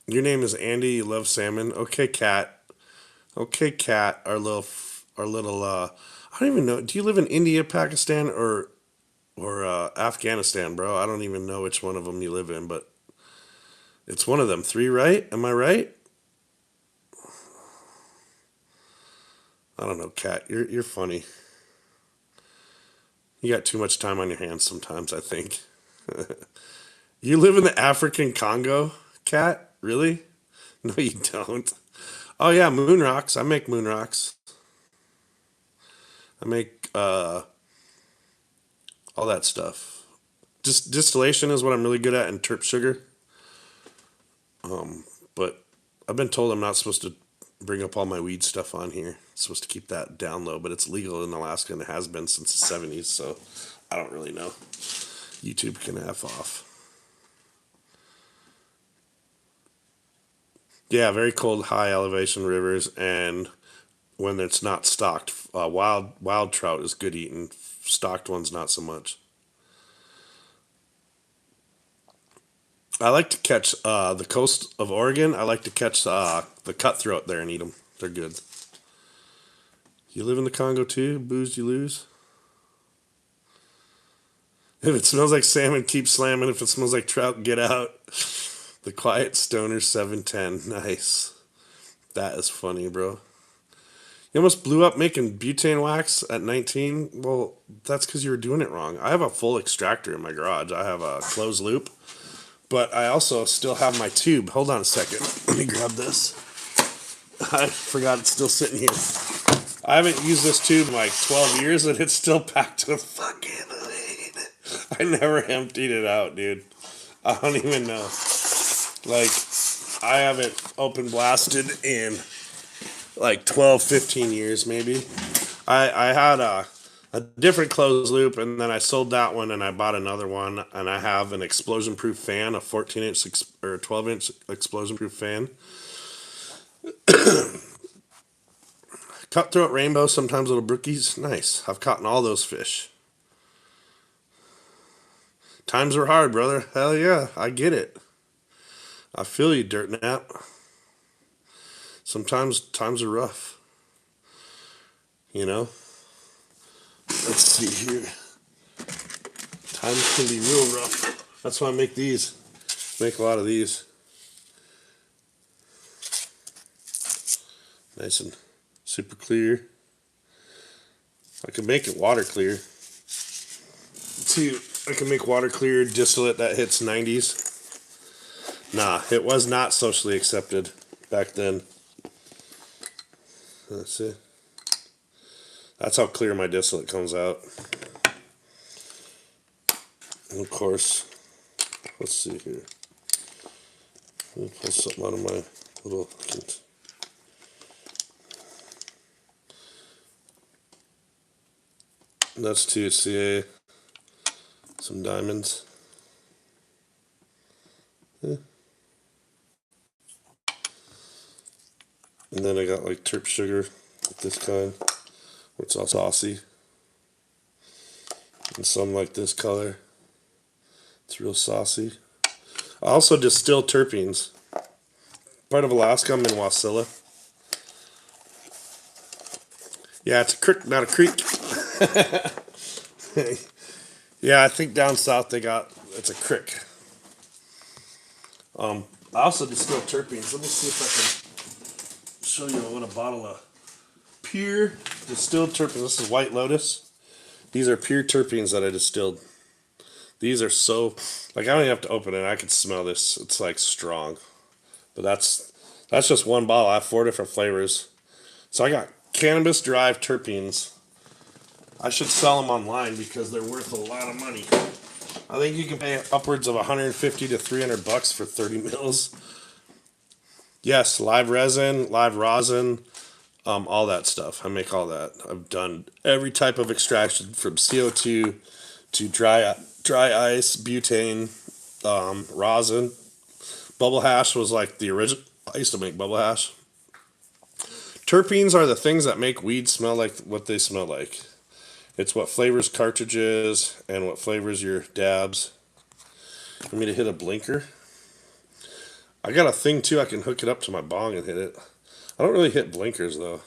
Your name is Andy. You love salmon. Okay, cat. Okay, cat. I don't even know. Do you live in India, Pakistan, or Afghanistan, bro? I don't even know which one of them you live in, but it's one of them three, right? Am I right? I don't know, cat. You're funny. You got too much time on your hands sometimes, I think. You live in the African Congo, cat? Really? No, you don't. Oh yeah, moon rocks. I make moon rocks. I make all that stuff. Just distillation is what I'm really good at, and terp sugar. But I've been told I'm not supposed to bring up all my weed stuff on here. I'm supposed to keep that down low, but it's legal in Alaska and it has been since the 70s, so I don't really know. YouTube can F off. Yeah, very cold, high elevation rivers, and when it's not stocked, wild trout is good eating. Stocked ones, not so much. I like to catch the coast of Oregon. I like to catch the cutthroat there and eat them. They're good. You live in the Congo too? Booze you lose? If it smells like salmon, keep slamming. If it smells like trout, get out. The Quiet Stoner 710. Nice. That is funny, bro. You almost blew up making butane wax at 19? Well, that's because you were doing it wrong. I have a full extractor in my garage. I have a closed loop, but I also still have my tube. Hold on a second. Let me grab this. I forgot it's still sitting here. I haven't used this tube in like 12 years and it's still packed with fucking weed. I never emptied it out, dude. I don't even know. Like, I haven't open blasted in like 12, 15 years maybe. I had a different closed loop and then I sold that one and I bought another one and I have an explosion proof fan, a 14-inch or 12-inch explosion proof fan. Cutthroat rainbow, sometimes little brookies. Nice. I've caught all those fish. Times were hard, brother. Hell yeah, I get it. I feel you, Dirt Nap. Sometimes times are rough. You know? Let's see here. Times can be real rough. That's why I make these. Make a lot of these. Nice and super clear. I can make it water clear. See, I can make water clear distillate that hits 90s. Nah, it was not socially accepted back then. Let's see. That's how clear my distillate comes out. And of course, let's see here. Let me pull something out of my little... That's THCA. Some diamonds. Yeah. And then I got like terp sugar, like this kind, where it's all saucy. And some like this color. It's real saucy. I also distill terpenes. Part of Alaska, I'm in Wasilla. Yeah, it's a creek, not a creek. Yeah, I think down south it's a creek. I also distill terpenes. Let me see if I can show you what a bottle of pure distilled terpenes. This is White Lotus. These are pure terpenes that I distilled. These are so, like, I don't even have to open it. I can smell this. It's like strong. But that's just one bottle. I have 4 different flavors. So I got cannabis derived terpenes. I should sell them online because they're worth a lot of money. I think you can pay upwards of 150 to 300 bucks for 30 mils. Yes, live resin, live rosin, all that stuff. I make all that. I've done every type of extraction from CO2 to dry ice, butane, rosin. Bubble hash was like the original. I used to make bubble hash. Terpenes are the things that make weed smell like what they smell like. It's what flavors cartridges and what flavors your dabs. Want me to hit a blinker? I got a thing too, I can hook it up to my bong and hit it. I don't really hit blinkers though.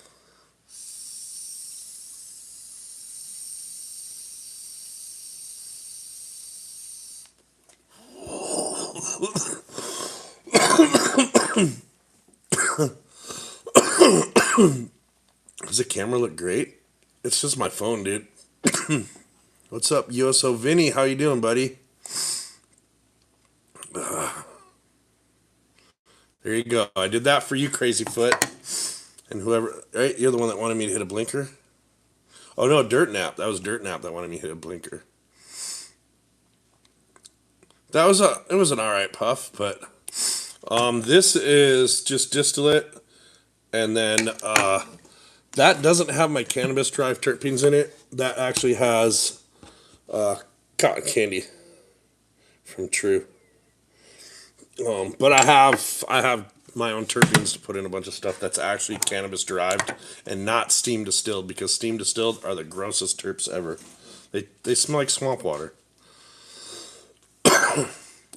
Does the camera look great? It's just my phone, dude. What's up, USO Vinny? How you doing, buddy? There you go. I did that for you, Crazy Foot. And whoever, right? You're the one that wanted me to hit a blinker? Oh, no, Dirt Nap. That was Dirt Nap that wanted me to hit a blinker. It was an alright puff, but this is just distillate. And then that doesn't have my cannabis derived terpenes in it. That actually has cotton candy from True. But I have my own terpenes to put in a bunch of stuff that's actually cannabis derived and not steam distilled, because steam distilled are the grossest terps ever. They smell like swamp water.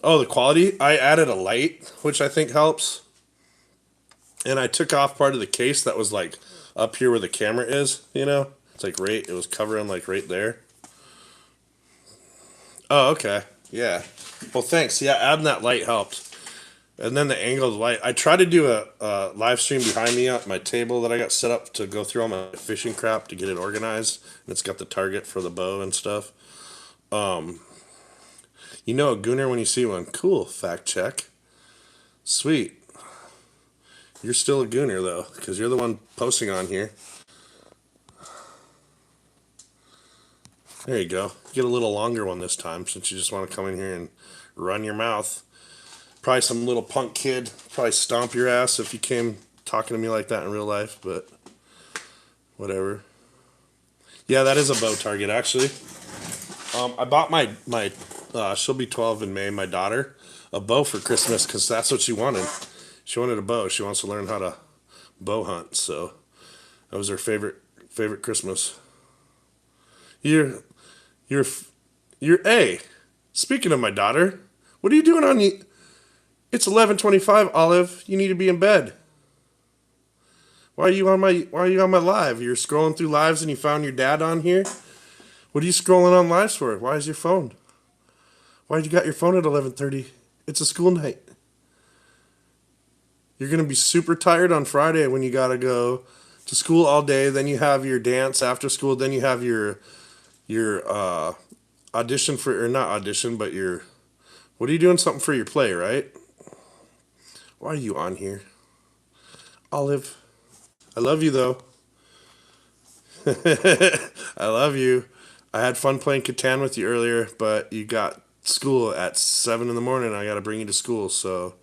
Oh, the quality. I added a light, which I think helps. And I took off part of the case that was like up here where the camera is, you know? It's like it was covering like right there. Oh, okay. Yeah. Well, thanks. Yeah, adding that light helped. And then the angle of the light. I tried to do a live stream behind me at my table that I got set up to go through all my fishing crap to get it organized. And it's got the target for the bow and stuff. You know a gooner when you see one. Cool. Fact check. Sweet. You're still a gooner, though, because you're the one posting on here. There you go. Get a little longer one this time, since you just want to come in here and run your mouth. Probably some little punk kid probably stomp your ass if you came talking to me like that in real life, but whatever. Yeah, that is a bow target, actually. I bought my she'll be 12 in May, my daughter, a bow for Christmas, because that's what she wanted. She wanted a bow. She wants to learn how to bow hunt, so that was her favorite Christmas. You're hey, speaking of my daughter, what are you doing on the... It's 11:25, Olive. You need to be in bed. Why are you on my live? You're scrolling through lives and you found your dad on here? What are you scrolling on lives for? Why is your phone? Why you got your phone at 11:30? It's a school night. You're going to be super tired on Friday when you got to go to school all day. Then you have your dance after school. Then you have your audition for, or not audition, but what are you doing? Something for your play, right? Why are you on here? Olive, I love you though. I love you. I had fun playing Catan with you earlier, but you got school at 7 in the morning. I got to bring you to school, so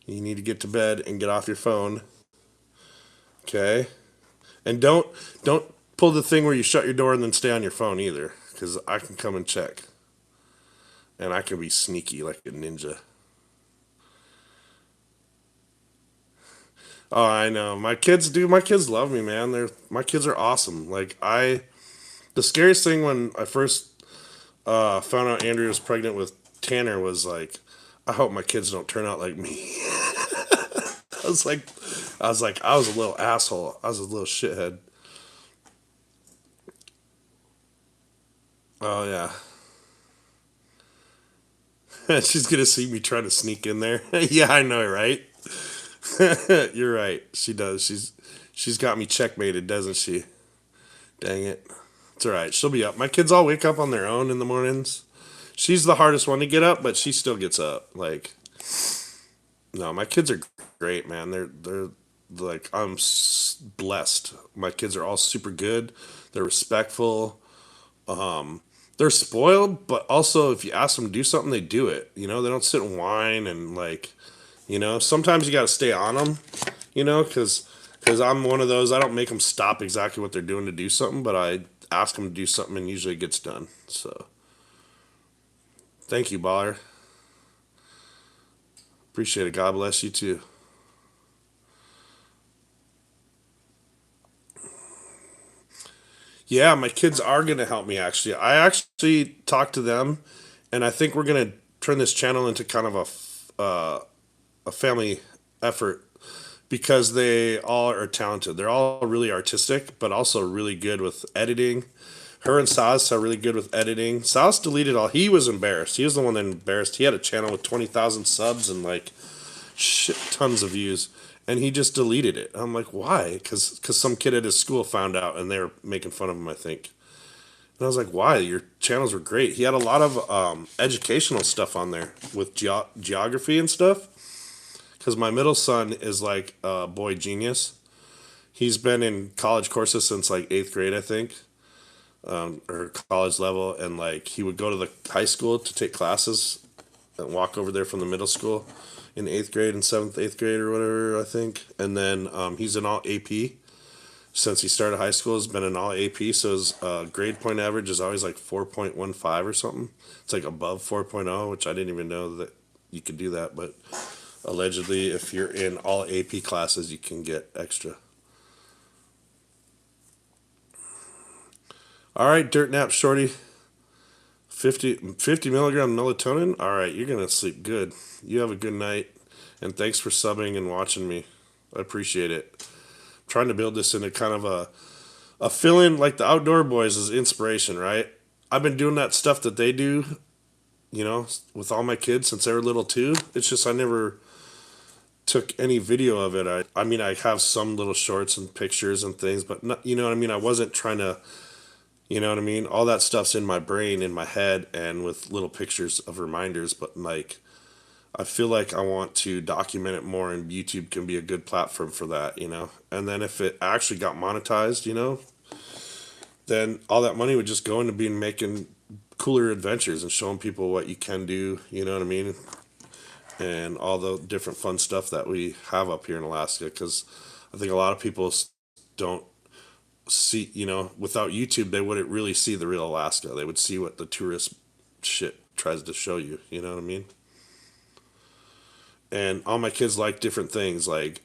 you need to get to bed and get off your phone. Okay? And don't pull the thing where you shut your door and then stay on your phone either, because I can come and check. And I can be sneaky like a ninja. Oh, I know. My kids do. My kids love me, man. My kids are awesome. The scariest thing when I first found out Andrea was pregnant with Tanner was like, I hope my kids don't turn out like me. I was like, I was a little asshole. I was a little shithead. Oh yeah, she's gonna see me trying to sneak in there. Yeah, I know, right? You're right. She does. She's got me checkmated, doesn't she? Dang it. It's all right. She'll be up. My kids all wake up on their own in the mornings. She's the hardest one to get up, but she still gets up. Like, no, my kids are great, man. They're like blessed. My kids are all super good. They're respectful. They're spoiled, but also if you ask them to do something, they do it. You know, they don't sit and whine and like, sometimes you got to stay on them. Because I'm one of those. I don't make them stop exactly what they're doing to do something, but I ask them to do something, and usually it gets done. So thank you, Baller. Appreciate it. God bless you too. Yeah, my kids are gonna help me. Actually, I actually talked to them, and I think we're gonna turn this channel into kind of a family effort because they all are talented. They're all really artistic, but also really good with editing. Her and Saz are really good with editing. Saz deleted all. He was embarrassed. He was the one that embarrassed. He had a channel with 20,000 subs and like shit tons of views, and he just deleted it. I'm like, why? Because some kid at his school found out, and they were making fun of him, I think. And I was like, why? Your channels were great. He had a lot of educational stuff on there with geography and stuff. Because my middle son is like a boy genius. He's been in college courses since like eighth grade, I think, or college level, and like he would go to the high school to take classes and walk over there from the middle school in eighth grade and seventh, eighth grade or whatever, I think. And then he's in all AP since he started high school. Has been in all AP, so his grade point average is always like 4.15 or something. It's like above 4.0, which I didn't even know that you could do that, but allegedly, if you're in all AP classes, you can get extra. All right, Dirt Nap Shorty, 50 milligram melatonin. All right, you're going to sleep good. You have a good night, and thanks for subbing and watching me. I appreciate it. I'm trying to build this into kind of a fill-in like the Outdoor Boys is inspiration, right? I've been doing that stuff that they do, with all my kids since they were little too. It's just I never took any video of it. I mean, I have some little shorts and pictures and things, but not, you know what I mean? I wasn't trying to, you know what I mean? All that stuff's in my brain, in my head, and with little pictures of reminders, but like, I feel like I want to document it more, and YouTube can be a good platform for that. And then if it actually got monetized, then all that money would just go into being making cooler adventures and showing people what you can do, you know what I mean? And all the different fun stuff that we have up here in Alaska. Because I think a lot of people don't see, without YouTube, they wouldn't really see the real Alaska. They would see what the tourist shit tries to show you. You know what I mean? And all my kids like different things. Like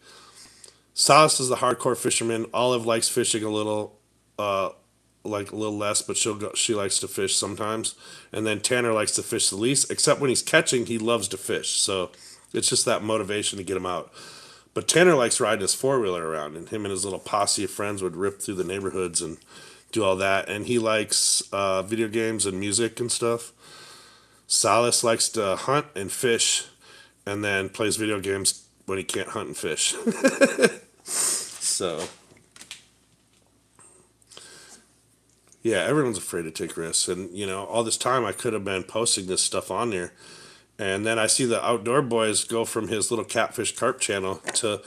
Salas is the hardcore fisherman. Olive likes fishing a little, like a little less, but she likes to fish sometimes. And then Tanner likes to fish the least, except when he's catching, he loves to fish. So it's just that motivation to get him out. But Tanner likes riding his four-wheeler around, and him and his little posse of friends would rip through the neighborhoods and do all that. And he likes video games and music and stuff. Salas likes to hunt and fish, and then plays video games when he can't hunt and fish. So yeah, everyone's afraid to take risks. And, all this time I could have been posting this stuff on there. And then I see the Outdoor Boys go from his little catfish carp channel to,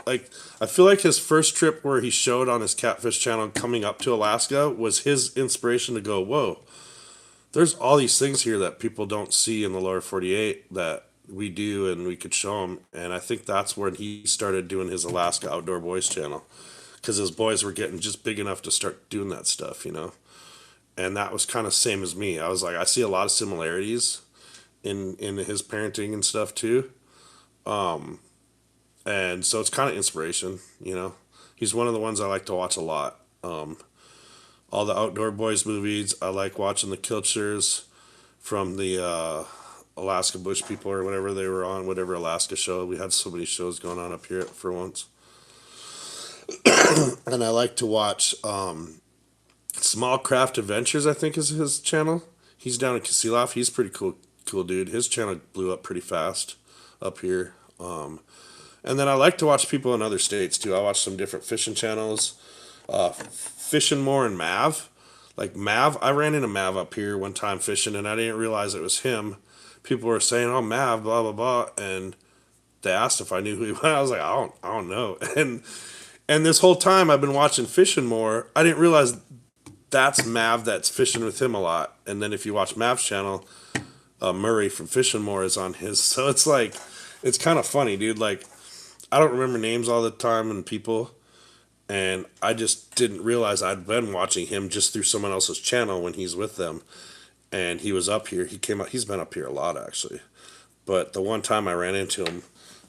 like, I feel like his first trip where he showed on his catfish channel coming up to Alaska was his inspiration to go, whoa, there's all these things here that people don't see in the lower 48 that we do and we could show them. And I think that's when he started doing his Alaska Outdoor Boys channel. Because his boys were getting just big enough to start doing that stuff. And that was kind of same as me. I was like, I see a lot of similarities in his parenting and stuff too. and so it's kind of inspiration. He's one of the ones I like to watch a lot. All the Outdoor Boys movies. I like watching the Kilchers from the Alaska Bush People or whatever they were on, whatever Alaska show. We had so many shows going on up here for once. And I like to watch Small Craft Adventures, I think is his channel. He's down in Kisilov. He's pretty cool dude. His channel blew up pretty fast up here. And then I like to watch people in other states too. I watch some different fishing channels. Fishing More and Mav. Like Mav, I ran into Mav up here one time fishing and I didn't realize it was him. People were saying, "Oh, Mav, blah blah blah," and they asked if I knew who he was. I was like, I don't know." And this whole time I've been watching Fishing More. I didn't realize that's Mav that's fishing with him a lot. And then if you watch Mav's channel, Murray from Fishing More is on his. So it's like, it's kind of funny, dude. Like, I don't remember names all the time and people. And I just didn't realize I'd been watching him just through someone else's channel when he's with them. And he was up here. He came up. He's been up here a lot, actually. But the one time I ran into him,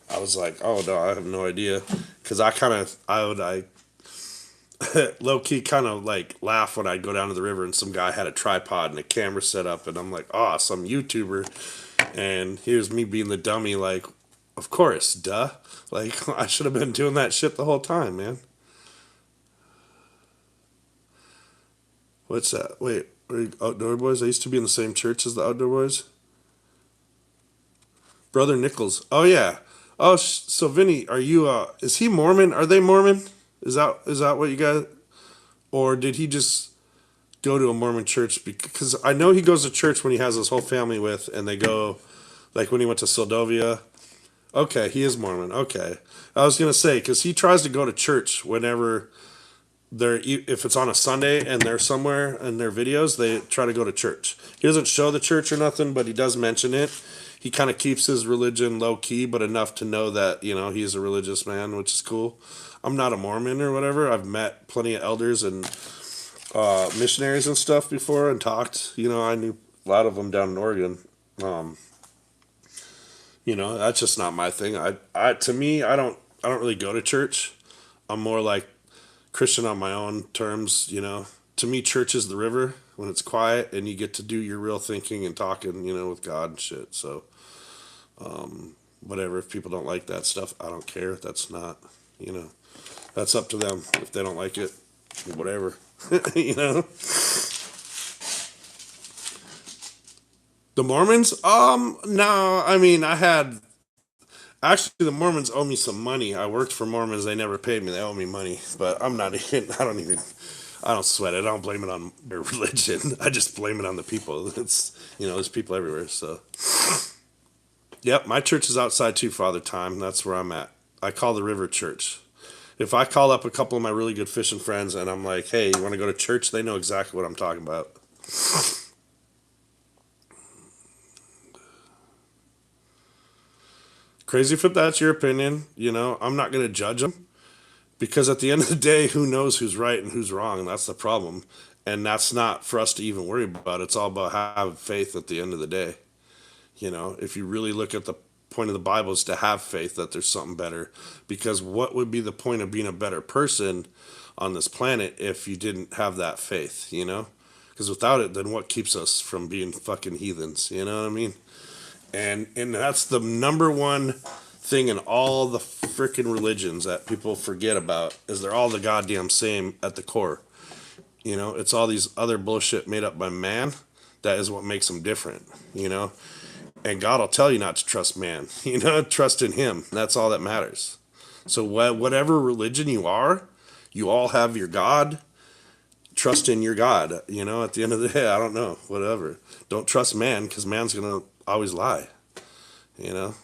I was like, "Oh no, I have no idea," because I low key kind of like laugh when I'd go down to the river and some guy had a tripod and a camera set up, and I'm like, "Oh, some YouTuber," and here's me being the dummy, like, "Of course, duh." Like, I should have been doing that shit the whole time, man. What's that? Wait, are you Outdoor Boys? I used to be in the same church as the Outdoor Boys. Brother Nichols. Oh yeah. Oh, so Vinny, are you? Is he Mormon? Are they Mormon? Is that what you got? Or did he just go to a Mormon church? Because I know he goes to church when he has his whole family with, and they go, like when he went to Soldovia. Okay, he is Mormon. Okay, I was gonna say because he tries to go to church whenever they're if it's on a Sunday and they're somewhere in their videos, they try to go to church. He doesn't show the church or nothing, but he does mention it. He kind of keeps his religion low key, but enough to know that he's a religious man, which is cool. I'm not a Mormon or whatever. I've met plenty of elders and missionaries and stuff before and talked. I knew a lot of them down in Oregon. Um, that's just not my thing. To me, I don't really go to church. I'm more like Christian on my own terms. To me, church is the river when it's quiet and you get to do your real thinking and talking, with God and shit. So, whatever. If people don't like that stuff, I don't care. That's not, you know, that's up to them. If they don't like it, whatever. you know. The Mormons? No. I mean, actually the Mormons owe me some money. I worked for Mormons. They never paid me. They owe me money, but I'm not even. I don't sweat it. I don't blame it on their religion. I just blame it on the people. There's people everywhere. So, yep, my church is outside too, Father Time. That's where I'm at. I call the River Church. If I call up a couple of my really good fishing friends and I'm like, "Hey, you want to go to church?" They know exactly what I'm talking about. Crazy if that's your opinion. I'm not going to judge them because at the end of the day, who knows who's right and who's wrong? And that's the problem. And that's not for us to even worry about. It's all about having faith at the end of the day. If you really look at the point of the Bible is to have faith that there's something better. Because what would be the point of being a better person on this planet if you didn't have that faith? Because without it, then what keeps us from being fucking heathens? You know what I mean? And that's the number one thing in all the freaking religions that people forget about is they're all the goddamn same at the core. It's all these other bullshit made up by man that is what makes them different. And God will tell you not to trust man. Trust in Him. That's all that matters. So whatever religion you all have your God. Trust in your God. At the end of the day, I don't know. Whatever. Don't trust man because man's gonna always lie. You know,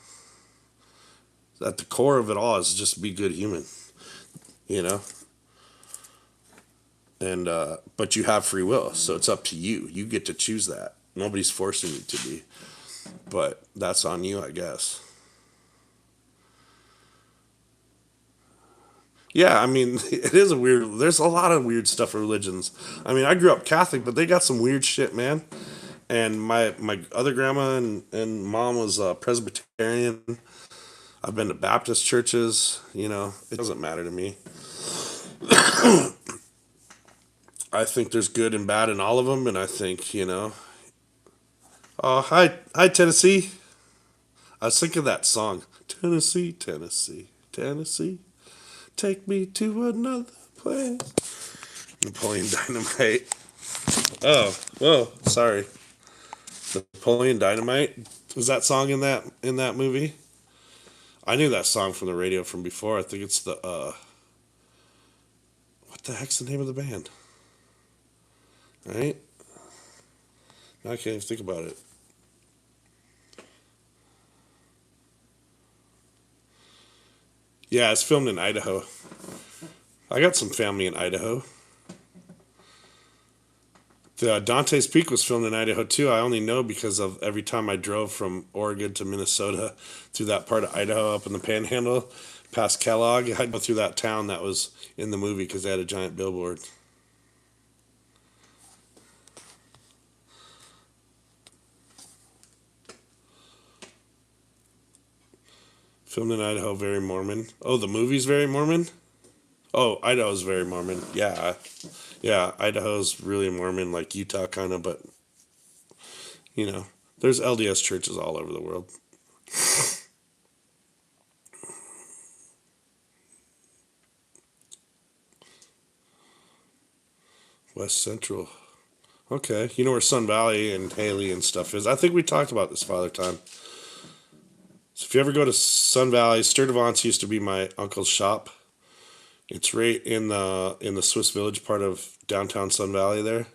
at the core of it all is just be good human. You know, and but you have free will, so it's up to you. You get to choose that. Nobody's forcing you to be, but that's on you, I guess. Yeah, I mean, it is a weird. There's a lot of weird stuff in religions. I mean, I grew up Catholic, but they got some weird shit, man. And my other grandma and mom was Presbyterian. I've been to Baptist churches. It doesn't matter to me. I think there's good and bad in all of them, and I think, Oh, hi, Tennessee. I was thinking of that song. Tennessee, Tennessee, Tennessee. Take me to another place. Napoleon Dynamite. Oh, whoa, sorry. Napoleon Dynamite. Was that song in that movie? I knew that song from the radio from before. I think it's the what the heck's the name of the band? Right? I can't even think about it. Yeah, it's filmed in Idaho. I got some family in Idaho. The Dante's Peak was filmed in Idaho too. I only know because of every time I drove from Oregon to Minnesota through that part of Idaho up in the Panhandle, past Kellogg. I'd go through that town that was in the movie because they had a giant billboard. Filmed in Idaho, very Mormon. Oh, the movie's very Mormon? Oh, Idaho's very Mormon. Yeah. Yeah, Idaho's really Mormon, like Utah kind of, but, you know, there's LDS churches all over the world. West Central. Okay. You know where Sun Valley and Haley and stuff is? I think we talked about this father time. So if you ever go to Sun Valley, Sturtevant's used to be my uncle's shop. It's right in the Swiss Village part of downtown Sun Valley there.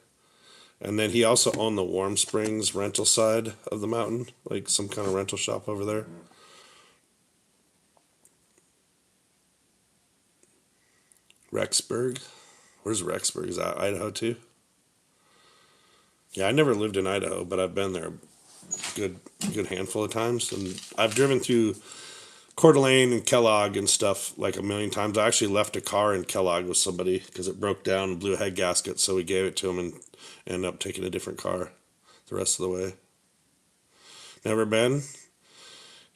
And then he also owned the Warm Springs rental side of the mountain, like some kind of rental shop over there. Rexburg. Where's Rexburg? Is that Idaho too? Yeah, I never lived in Idaho, but I've been there a good handful of times, and I've driven through Coeur d'Alene and Kellogg and stuff like a million times. I actually left a car in Kellogg with somebody because it broke down and blew a head gasket, so we gave it to him and ended up taking a different car the rest of the way. Never been.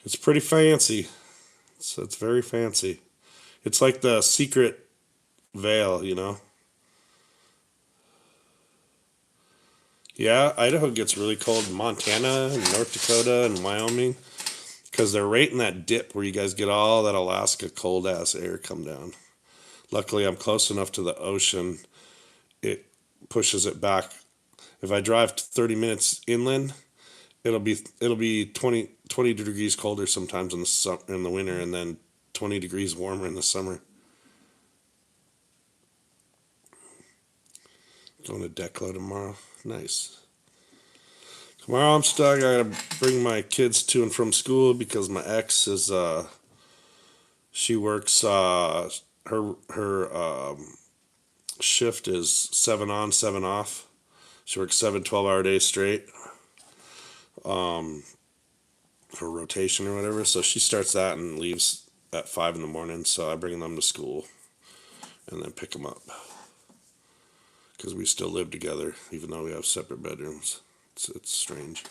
It's pretty fancy. It's very fancy. It's like the secret veil, you know. Yeah, Idaho gets really cold. Montana and North Dakota and Wyoming, because they're right in that dip where you guys get all that Alaska cold ass air come down. Luckily, I'm close enough to the ocean. It pushes it back. If I drive 30 minutes inland, it'll be 20 degrees colder sometimes in the winter, and then 20 degrees warmer in the summer. Going to Declo tomorrow. Nice. Tomorrow I'm stuck. I gotta bring my kids to and from school because my ex is she works her shift is 7 on, 7 off. She works 7 12-hour days straight. Her rotation or whatever. So she starts that and leaves at 5 in the morning. So I bring them to school and then pick them up because we still live together even though we have separate bedrooms. It's strange.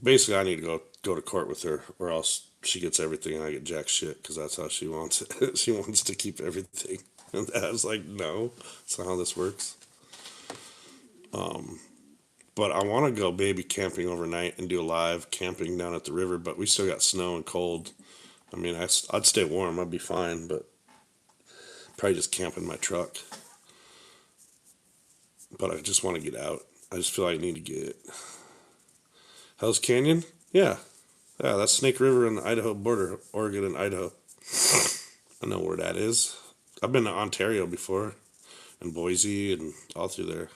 Basically, I need to go to court with her, or else she gets everything and I get jack shit because that's how she wants it. She wants to keep everything, and I was like, no, that's not how this works. But I want to go baby camping overnight and do a live camping down at the river, but we still got snow and cold. I mean, I'd stay warm, I'd be fine, but probably just camp in my truck. But I just want to get out. I just feel like I need to get Hell's Canyon. Yeah, yeah, that's Snake River in the Idaho border, Oregon and Idaho. I know where that is. I've been to Ontario before, and Boise, and all through there.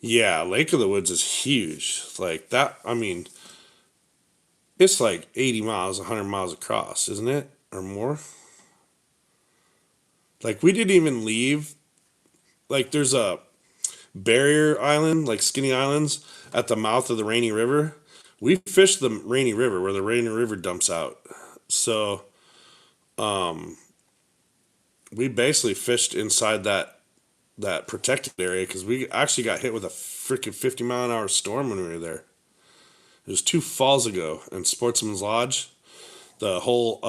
Yeah, Lake of the Woods is huge. Like that, I mean, it's like 80 miles, 100 miles across, isn't it? Or more? Like we didn't even leave. Like there's a barrier island, like Skinny Islands, at the mouth of the Rainy River. We fished the Rainy River where the Rainy River dumps out. So we basically fished inside that that protected area because we actually got hit with a freaking 50-mile-an-hour storm when we were there. It was 2 falls ago in Sportsman's Lodge. The whole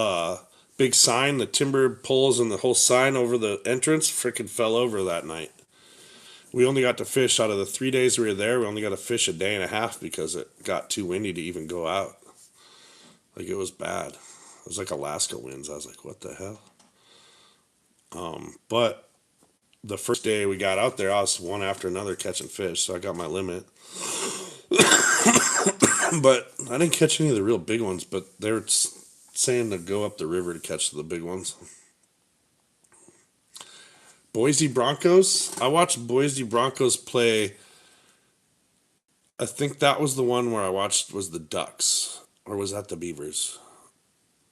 big sign, the timber poles, and the whole sign over the entrance freaking fell over that night. We only got to fish out of the 3 days we were there. We only got to fish a day and a half because it got too windy to even go out. Like it was bad. It was like Alaska winds. I was like, what the hell? But the first day we got out there, I was one after another catching fish, so I got my limit. But I didn't catch any of the real big ones, but they were saying to go up the river to catch the big ones. Boise Broncos. I watched Boise Broncos play. I think that was the one where I watched was the Ducks. Or was that the Beavers?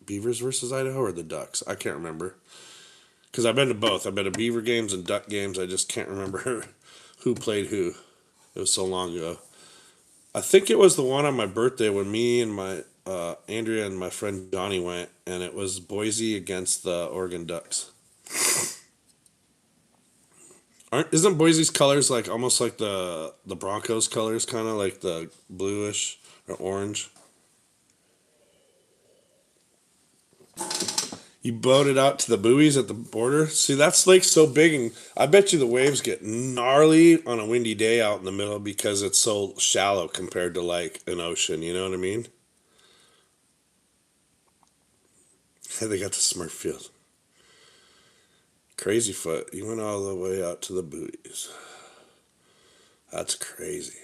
Beavers versus Idaho or the Ducks? I can't remember. Because I've been to both. I've been to Beaver games and Duck games. I just can't remember who played who. It was so long ago. I think it was the one on my birthday when me and my Andrea and my friend Johnny went, and it was Boise against the Oregon Ducks. Isn't Boise's colors like almost like the Broncos colors, kind of like the bluish or orange? You boated out to the buoys at the border. See, that's lake so big, and I bet you the waves get gnarly on a windy day out in the middle because it's so shallow compared to like an ocean. You know what I mean? They got the Smurf field. Crazy Foot. He went all the way out to the buoys. That's crazy.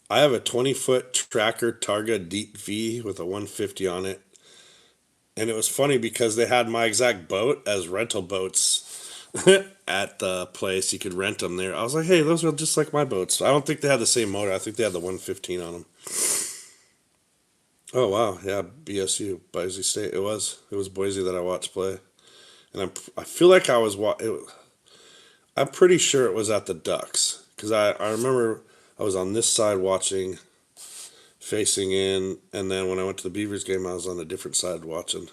I have a 20-foot tracker Targa Deep V with a 150 on it. And it was funny because they had my exact boat as rental boats at the place. You could rent them there. I was like, hey, those are just like my boats. I don't think they had the same motor. I think they had the 115 on them. Oh, wow. Yeah, BSU, Boise State. It was Boise that I watched play. And I feel like I'm pretty sure it was at the Ducks. Because I remember I was on this side watching, facing in, and then when I went to the Beavers game, I was on a different side watching.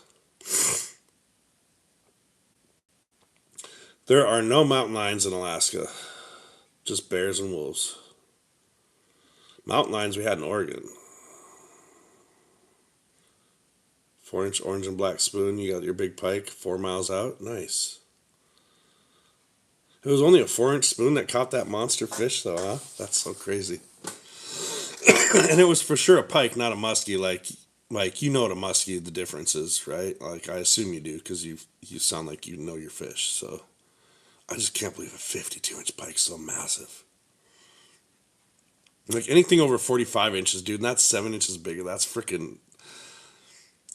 There are no mountain lions in Alaska, just bears and wolves. Mountain lions we had in Oregon. 4-inch orange and black spoon. You got your big pike 4 miles out. Nice. It was only a 4-inch spoon that caught that monster fish, though, huh? That's so crazy. And it was for sure a pike, not a muskie. Like you know what a muskie the difference is, right? Like I assume you do because you sound like you know your fish. So I just can't believe a 52-inch pike's so massive. Like anything over 45 inches, dude, and that's 7 inches bigger. That's freaking.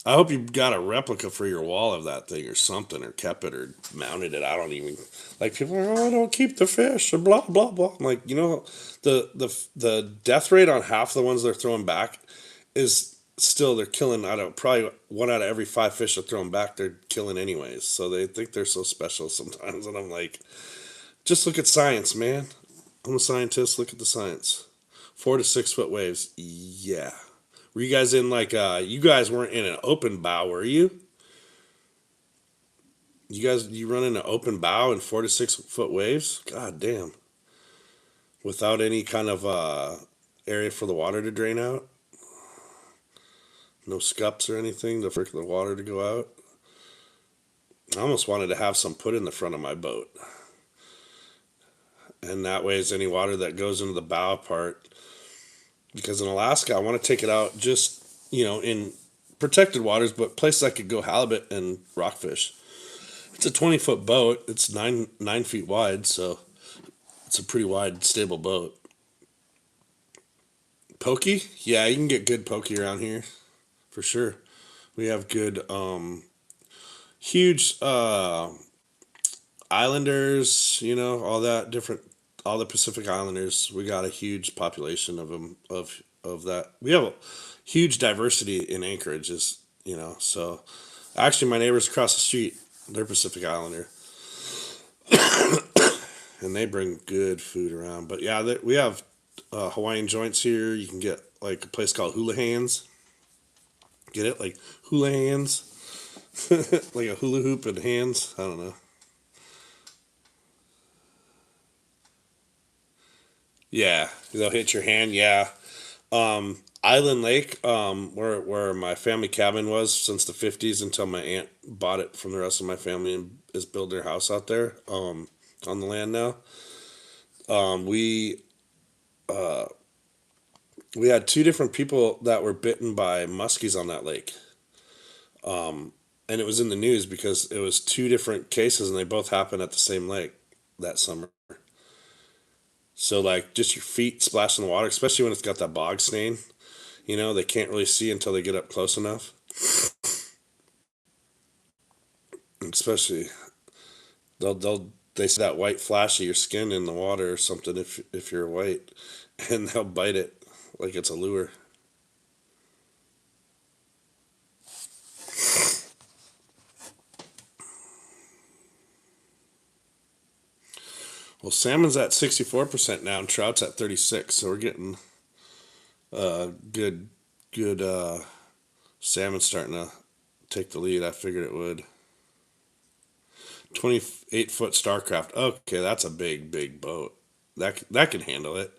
I hope you got a replica for your wall of that thing or something, or kept it or mounted it. I don't even like people are, oh, I don't keep the fish or blah blah blah. I'm like, the death rate on half the ones they're throwing back is still they're killing. I don't probably 1 out of every 5 fish they're throwing back they're killing anyways. So they think they're so special sometimes, and I'm like, just look at science, man. I'm a scientist. Look at the science. 4 to 6 foot waves. Yeah. Were you guys in you guys weren't in an open bow, were you? You run in an open bow in 4 to 6 foot waves? God damn. Without any kind of area for the water to drain out? No scups or anything for the water to go out? I almost wanted to have some put in the front of my boat. And that way is any water that goes into the bow part. Because in Alaska, I want to take it out just, in protected waters, but places I could go halibut and rockfish. It's a 20-foot boat. It's 9 feet wide, so it's a pretty wide, stable boat. Pokey? Yeah, you can get good pokey around here, for sure. We have good, huge islanders, all the Pacific Islanders. We got a huge population of them, of that. We have a huge diversity in Anchorage, so actually my neighbors across the street, they're Pacific Islander. And they bring good food around. But yeah, we have Hawaiian joints here. You can get like a place called Hula Hands. Get it? Like hula hands? Like a hula hoop and hands? I don't know. Yeah, they'll hit your hand. Yeah. Island Lake, where my family cabin was since the 50s until my aunt bought it from the rest of my family and is building their house out there, on the land now. We we had two different people that were bitten by muskies on that lake. And it was in the news because it was two different cases and they both happened at the same lake that summer. So like just your feet splash in the water, especially when it's got that bog stain. They can't really see until they get up close enough. Especially they see that white flash of your skin in the water or something if you're white, and they'll bite it like it's a lure. Well, salmon's at 64% now, and trout's at 36. So we're getting good salmon starting to take the lead. I figured it would. 28-foot Starcraft. Okay, that's a big boat. That can handle it.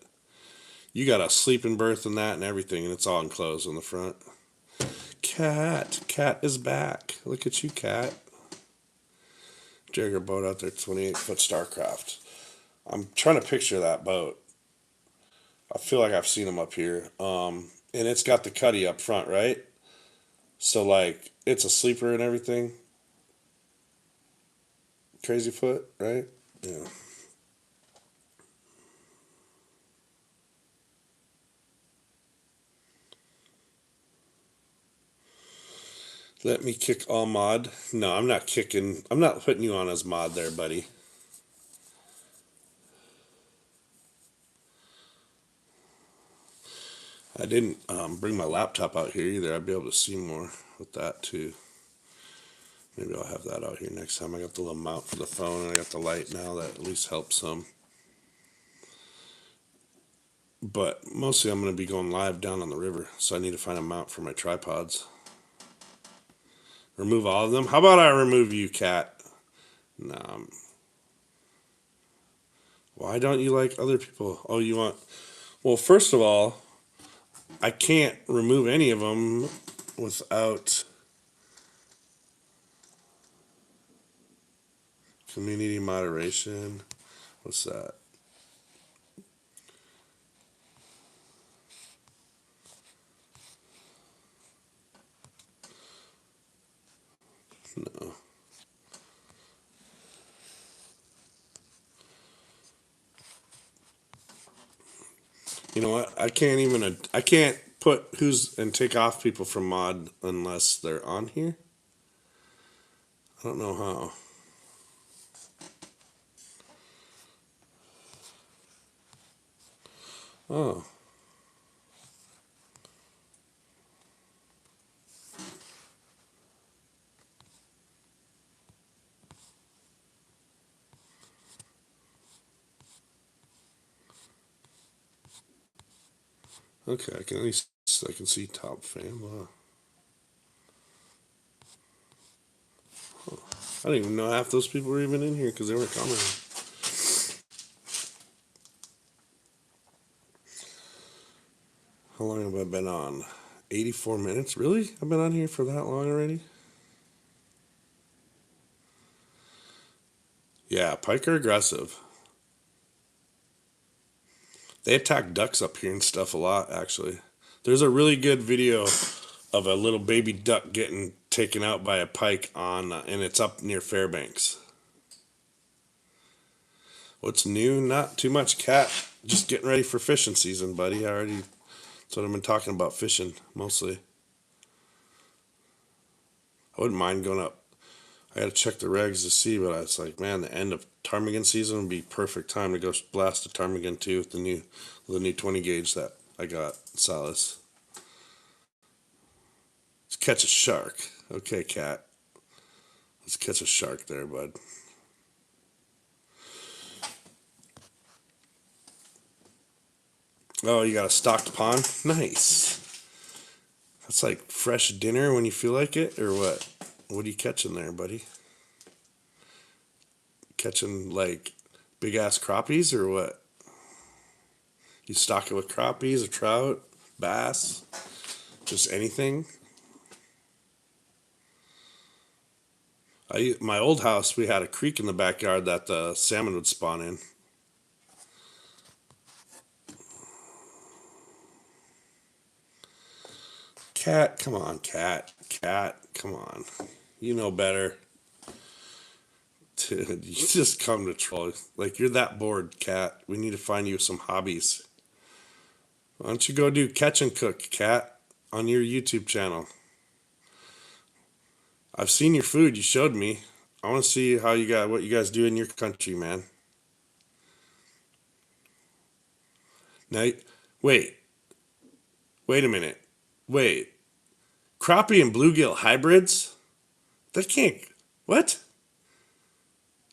You got a sleeping berth in that and everything, and it's all enclosed on the front. Cat is back. Look at you, Cat. Jagger boat out there, 28-foot Starcraft. I'm trying to picture that boat. I feel like I've seen them up here. And it's got the cuddy up front, right? So like it's a sleeper and everything. Crazy foot, right? Yeah. Let me kick all mod. No, I'm not kicking. I'm not putting you on as mod there, buddy. I didn't bring my laptop out here either. I'd be able to see more with that too. Maybe I'll have that out here next time. I got the little mount for the phone and I got the light now that at least helps some. But mostly I'm going to be going live down on the river, so I need to find a mount for my tripods. Remove all of them? How about I remove you, Cat? No. Why don't you like other people? Oh, you want... Well, first of all, I can't remove any of them without community moderation. What's that? No. You know what? I can't put who's and take off people from mod unless they're on here. I don't know how. Oh, okay. I can at least I can see top fan. Wow. I didn't even know half those people were even in here because they weren't commenting. How long have I been on? 84 minutes? Really? I've been on here for that long already? Yeah, pike are aggressive. They attack ducks up here and stuff a lot, actually. There's a really good video of a little baby duck getting taken out by a pike and it's up near Fairbanks. What's new? Not too much, Cat. Just getting ready for fishing season, buddy. That's what I've been talking about, fishing mostly. I wouldn't mind going up. I got to check the regs to see, but it's like, man, the end of ptarmigan season would be perfect time to go blast a ptarmigan too with the new 20 gauge that I got, Salas. Let's catch a shark. Okay, Cat. Let's catch a shark there, bud. Oh, you got a stocked pond? Nice. That's like fresh dinner when you feel like it, or what? What are you catching there, buddy? Catching like big ass crappies or what? You stock it with crappies or trout, bass, just anything. My old house, we had a creek in the backyard that the salmon would spawn in. Cat, come on, cat, come on. You know better. Dude, you just come to troll. Like, you're that bored, cat. We need to find you some hobbies. Why don't you go do catch and cook, cat, on your YouTube channel? I've seen your food. You showed me. I want to see what you guys do in your country, man. Now, wait, wait a minute. Wait, crappie and bluegill hybrids? They can't. What?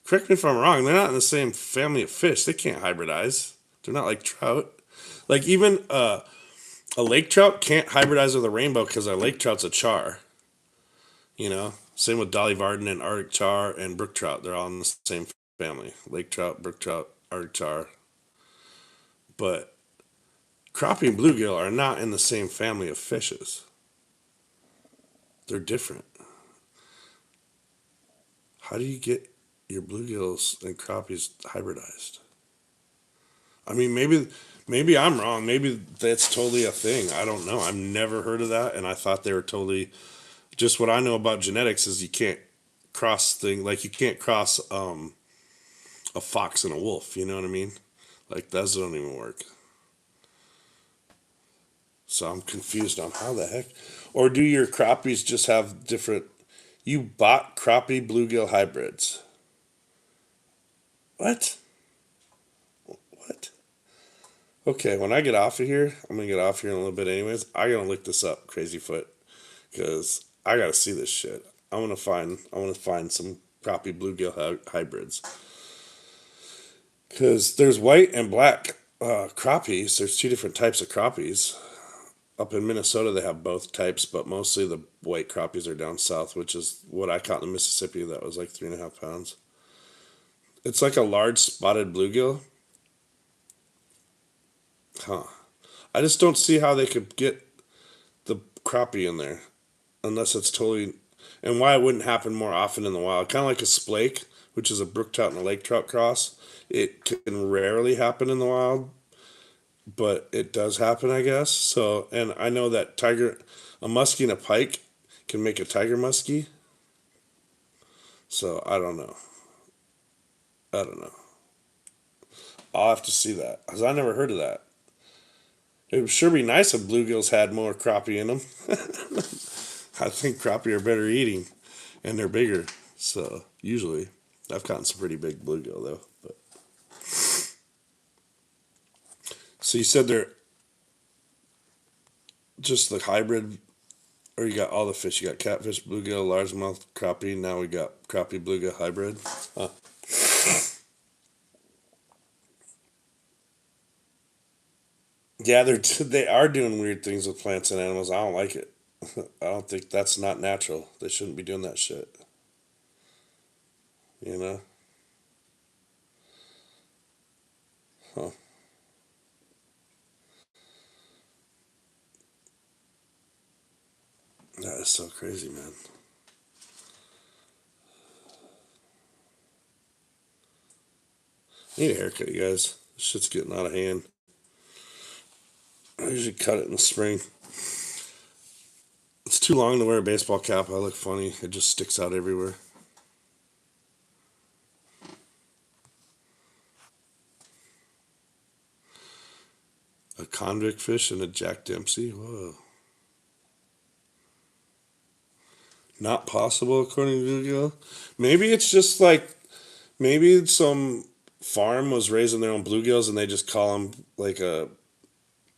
Correct me if I'm wrong. They're not in the same family of fish. They can't hybridize. They're not like trout. Like even a lake trout can't hybridize with a rainbow because a lake trout's a char. You know, same with Dolly Varden and Arctic char and brook trout. They're all in the same family. Lake trout, brook trout, Arctic char. But crappie and bluegill are not in the same family of fishes. They're different. How do you get your bluegills and crappies hybridized? I mean, maybe I'm wrong. Maybe that's totally a thing. I don't know. I've never heard of that, and I thought they were totally. Just what I know about genetics is you can't cross thing like you can't cross a fox and a wolf. You know what I mean? Like those don't even work. So I'm confused on how the heck. Or do your crappies just have different? You bought crappie bluegill hybrids. What? What? Okay, when I get off of here, I'm gonna get off here in a little bit anyways. I gotta look this up, Crazy Foot, because I gotta see this shit. I wanna find some crappie bluegill hybrids. Because there's white and black crappies. There's two different types of crappies. Up in Minnesota, they have both types, but mostly the white crappies are down south, which is what I caught in Mississippi. That was like 3.5 pounds. It's like a large spotted bluegill. Huh. I just don't see how they could get the crappie in there unless it's totally. And why it wouldn't happen more often in the wild. Kind of like a splake, which is a brook trout and a lake trout cross. It can rarely happen in the wild, but it does happen, I guess. So, and I know that a muskie and a pike can make a tiger muskie. So I don't know. I don't know. I'll have to see that because I never heard of that. It would sure be nice if bluegills had more crappie in them. I think crappie are better eating, and they're bigger. So usually, I've gotten some pretty big bluegill though. But so you said they're just the hybrid, or you got all the fish. You got catfish, bluegill, largemouth, crappie. Now we got crappie bluegill hybrid. Huh. Yeah, they are doing weird things with plants and animals. I don't like it. I don't think that's not natural. They shouldn't be doing that shit. You know? Huh. That is so crazy, man. I need a haircut, you guys. This shit's getting out of hand. I usually cut it in the spring. It's too long to wear a baseball cap. I look funny. It just sticks out everywhere. A convict fish and a Jack Dempsey? Whoa. Not possible, according to Google. Maybe it's just like, maybe some farm was raising their own bluegills and they just call them like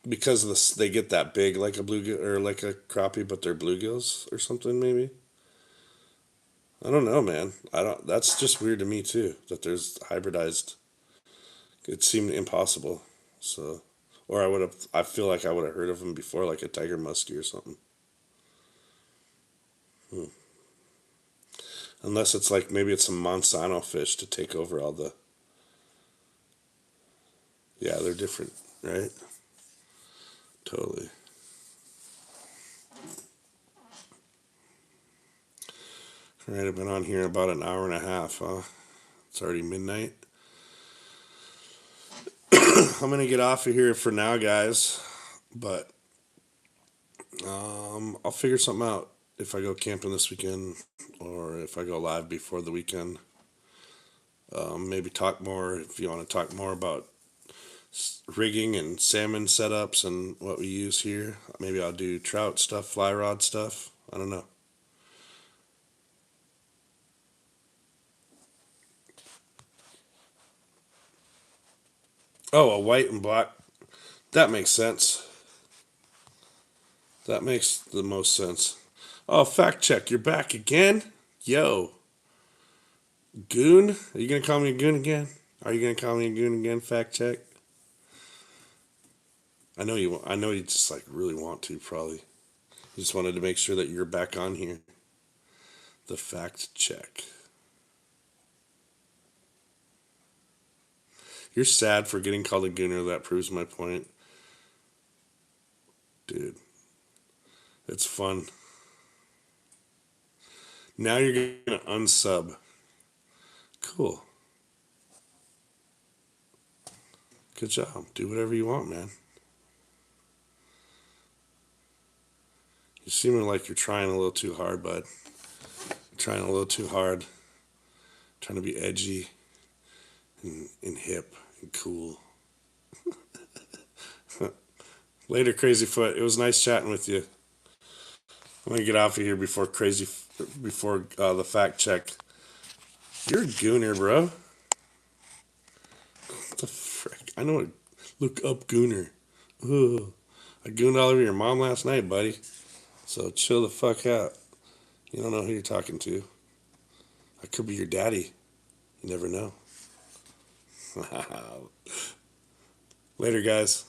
because of this, they get that big like a bluegill or like a crappie, but they're bluegills or something, maybe. I don't know, man. I don't. That's just weird to me too. That there's hybridized. It seemed impossible. So, or I would have. I feel like I would have heard of them before, like a tiger muskie or something. Hmm. Unless it's like maybe it's some Monsanto fish to take over all the. Yeah, they're different. right? Totally. All right, I've been on here about an hour and a half, huh? It's already midnight. I'm gonna get off of here for now, guys. But I'll figure something out if I go camping this weekend or if I go live before the weekend. Maybe talk more if you want to talk more about rigging and salmon setups and what we use here. Maybe I'll do trout stuff, fly rod stuff. I don't know. Oh, a white and black. That makes sense. That makes the most sense. Oh, fact check. You're back again? Yo. Goon? Are you going to call me a goon again? Are you going to call me a goon again? Fact check. I know you. I know you just like really want to. Probably. You just wanted to make sure that you're back on here. The fact check. You're sad for getting called a gooner. That proves my point, dude. It's fun. Now you're gonna unsub. Cool. Good job. Do whatever you want, man. You seem like you're trying a little too hard, bud. You're trying a little too hard. Trying to be edgy and hip and cool. Later, Crazy Foot. It was nice chatting with you. I'm gonna get off of here before the fact check. You're a gooner, bro. What the frick? I know what. Look up gooner. Ugh. I gooned all over your mom last night, buddy. So chill the fuck out. You don't know who you're talking to. I could be your daddy. You never know. Later, guys.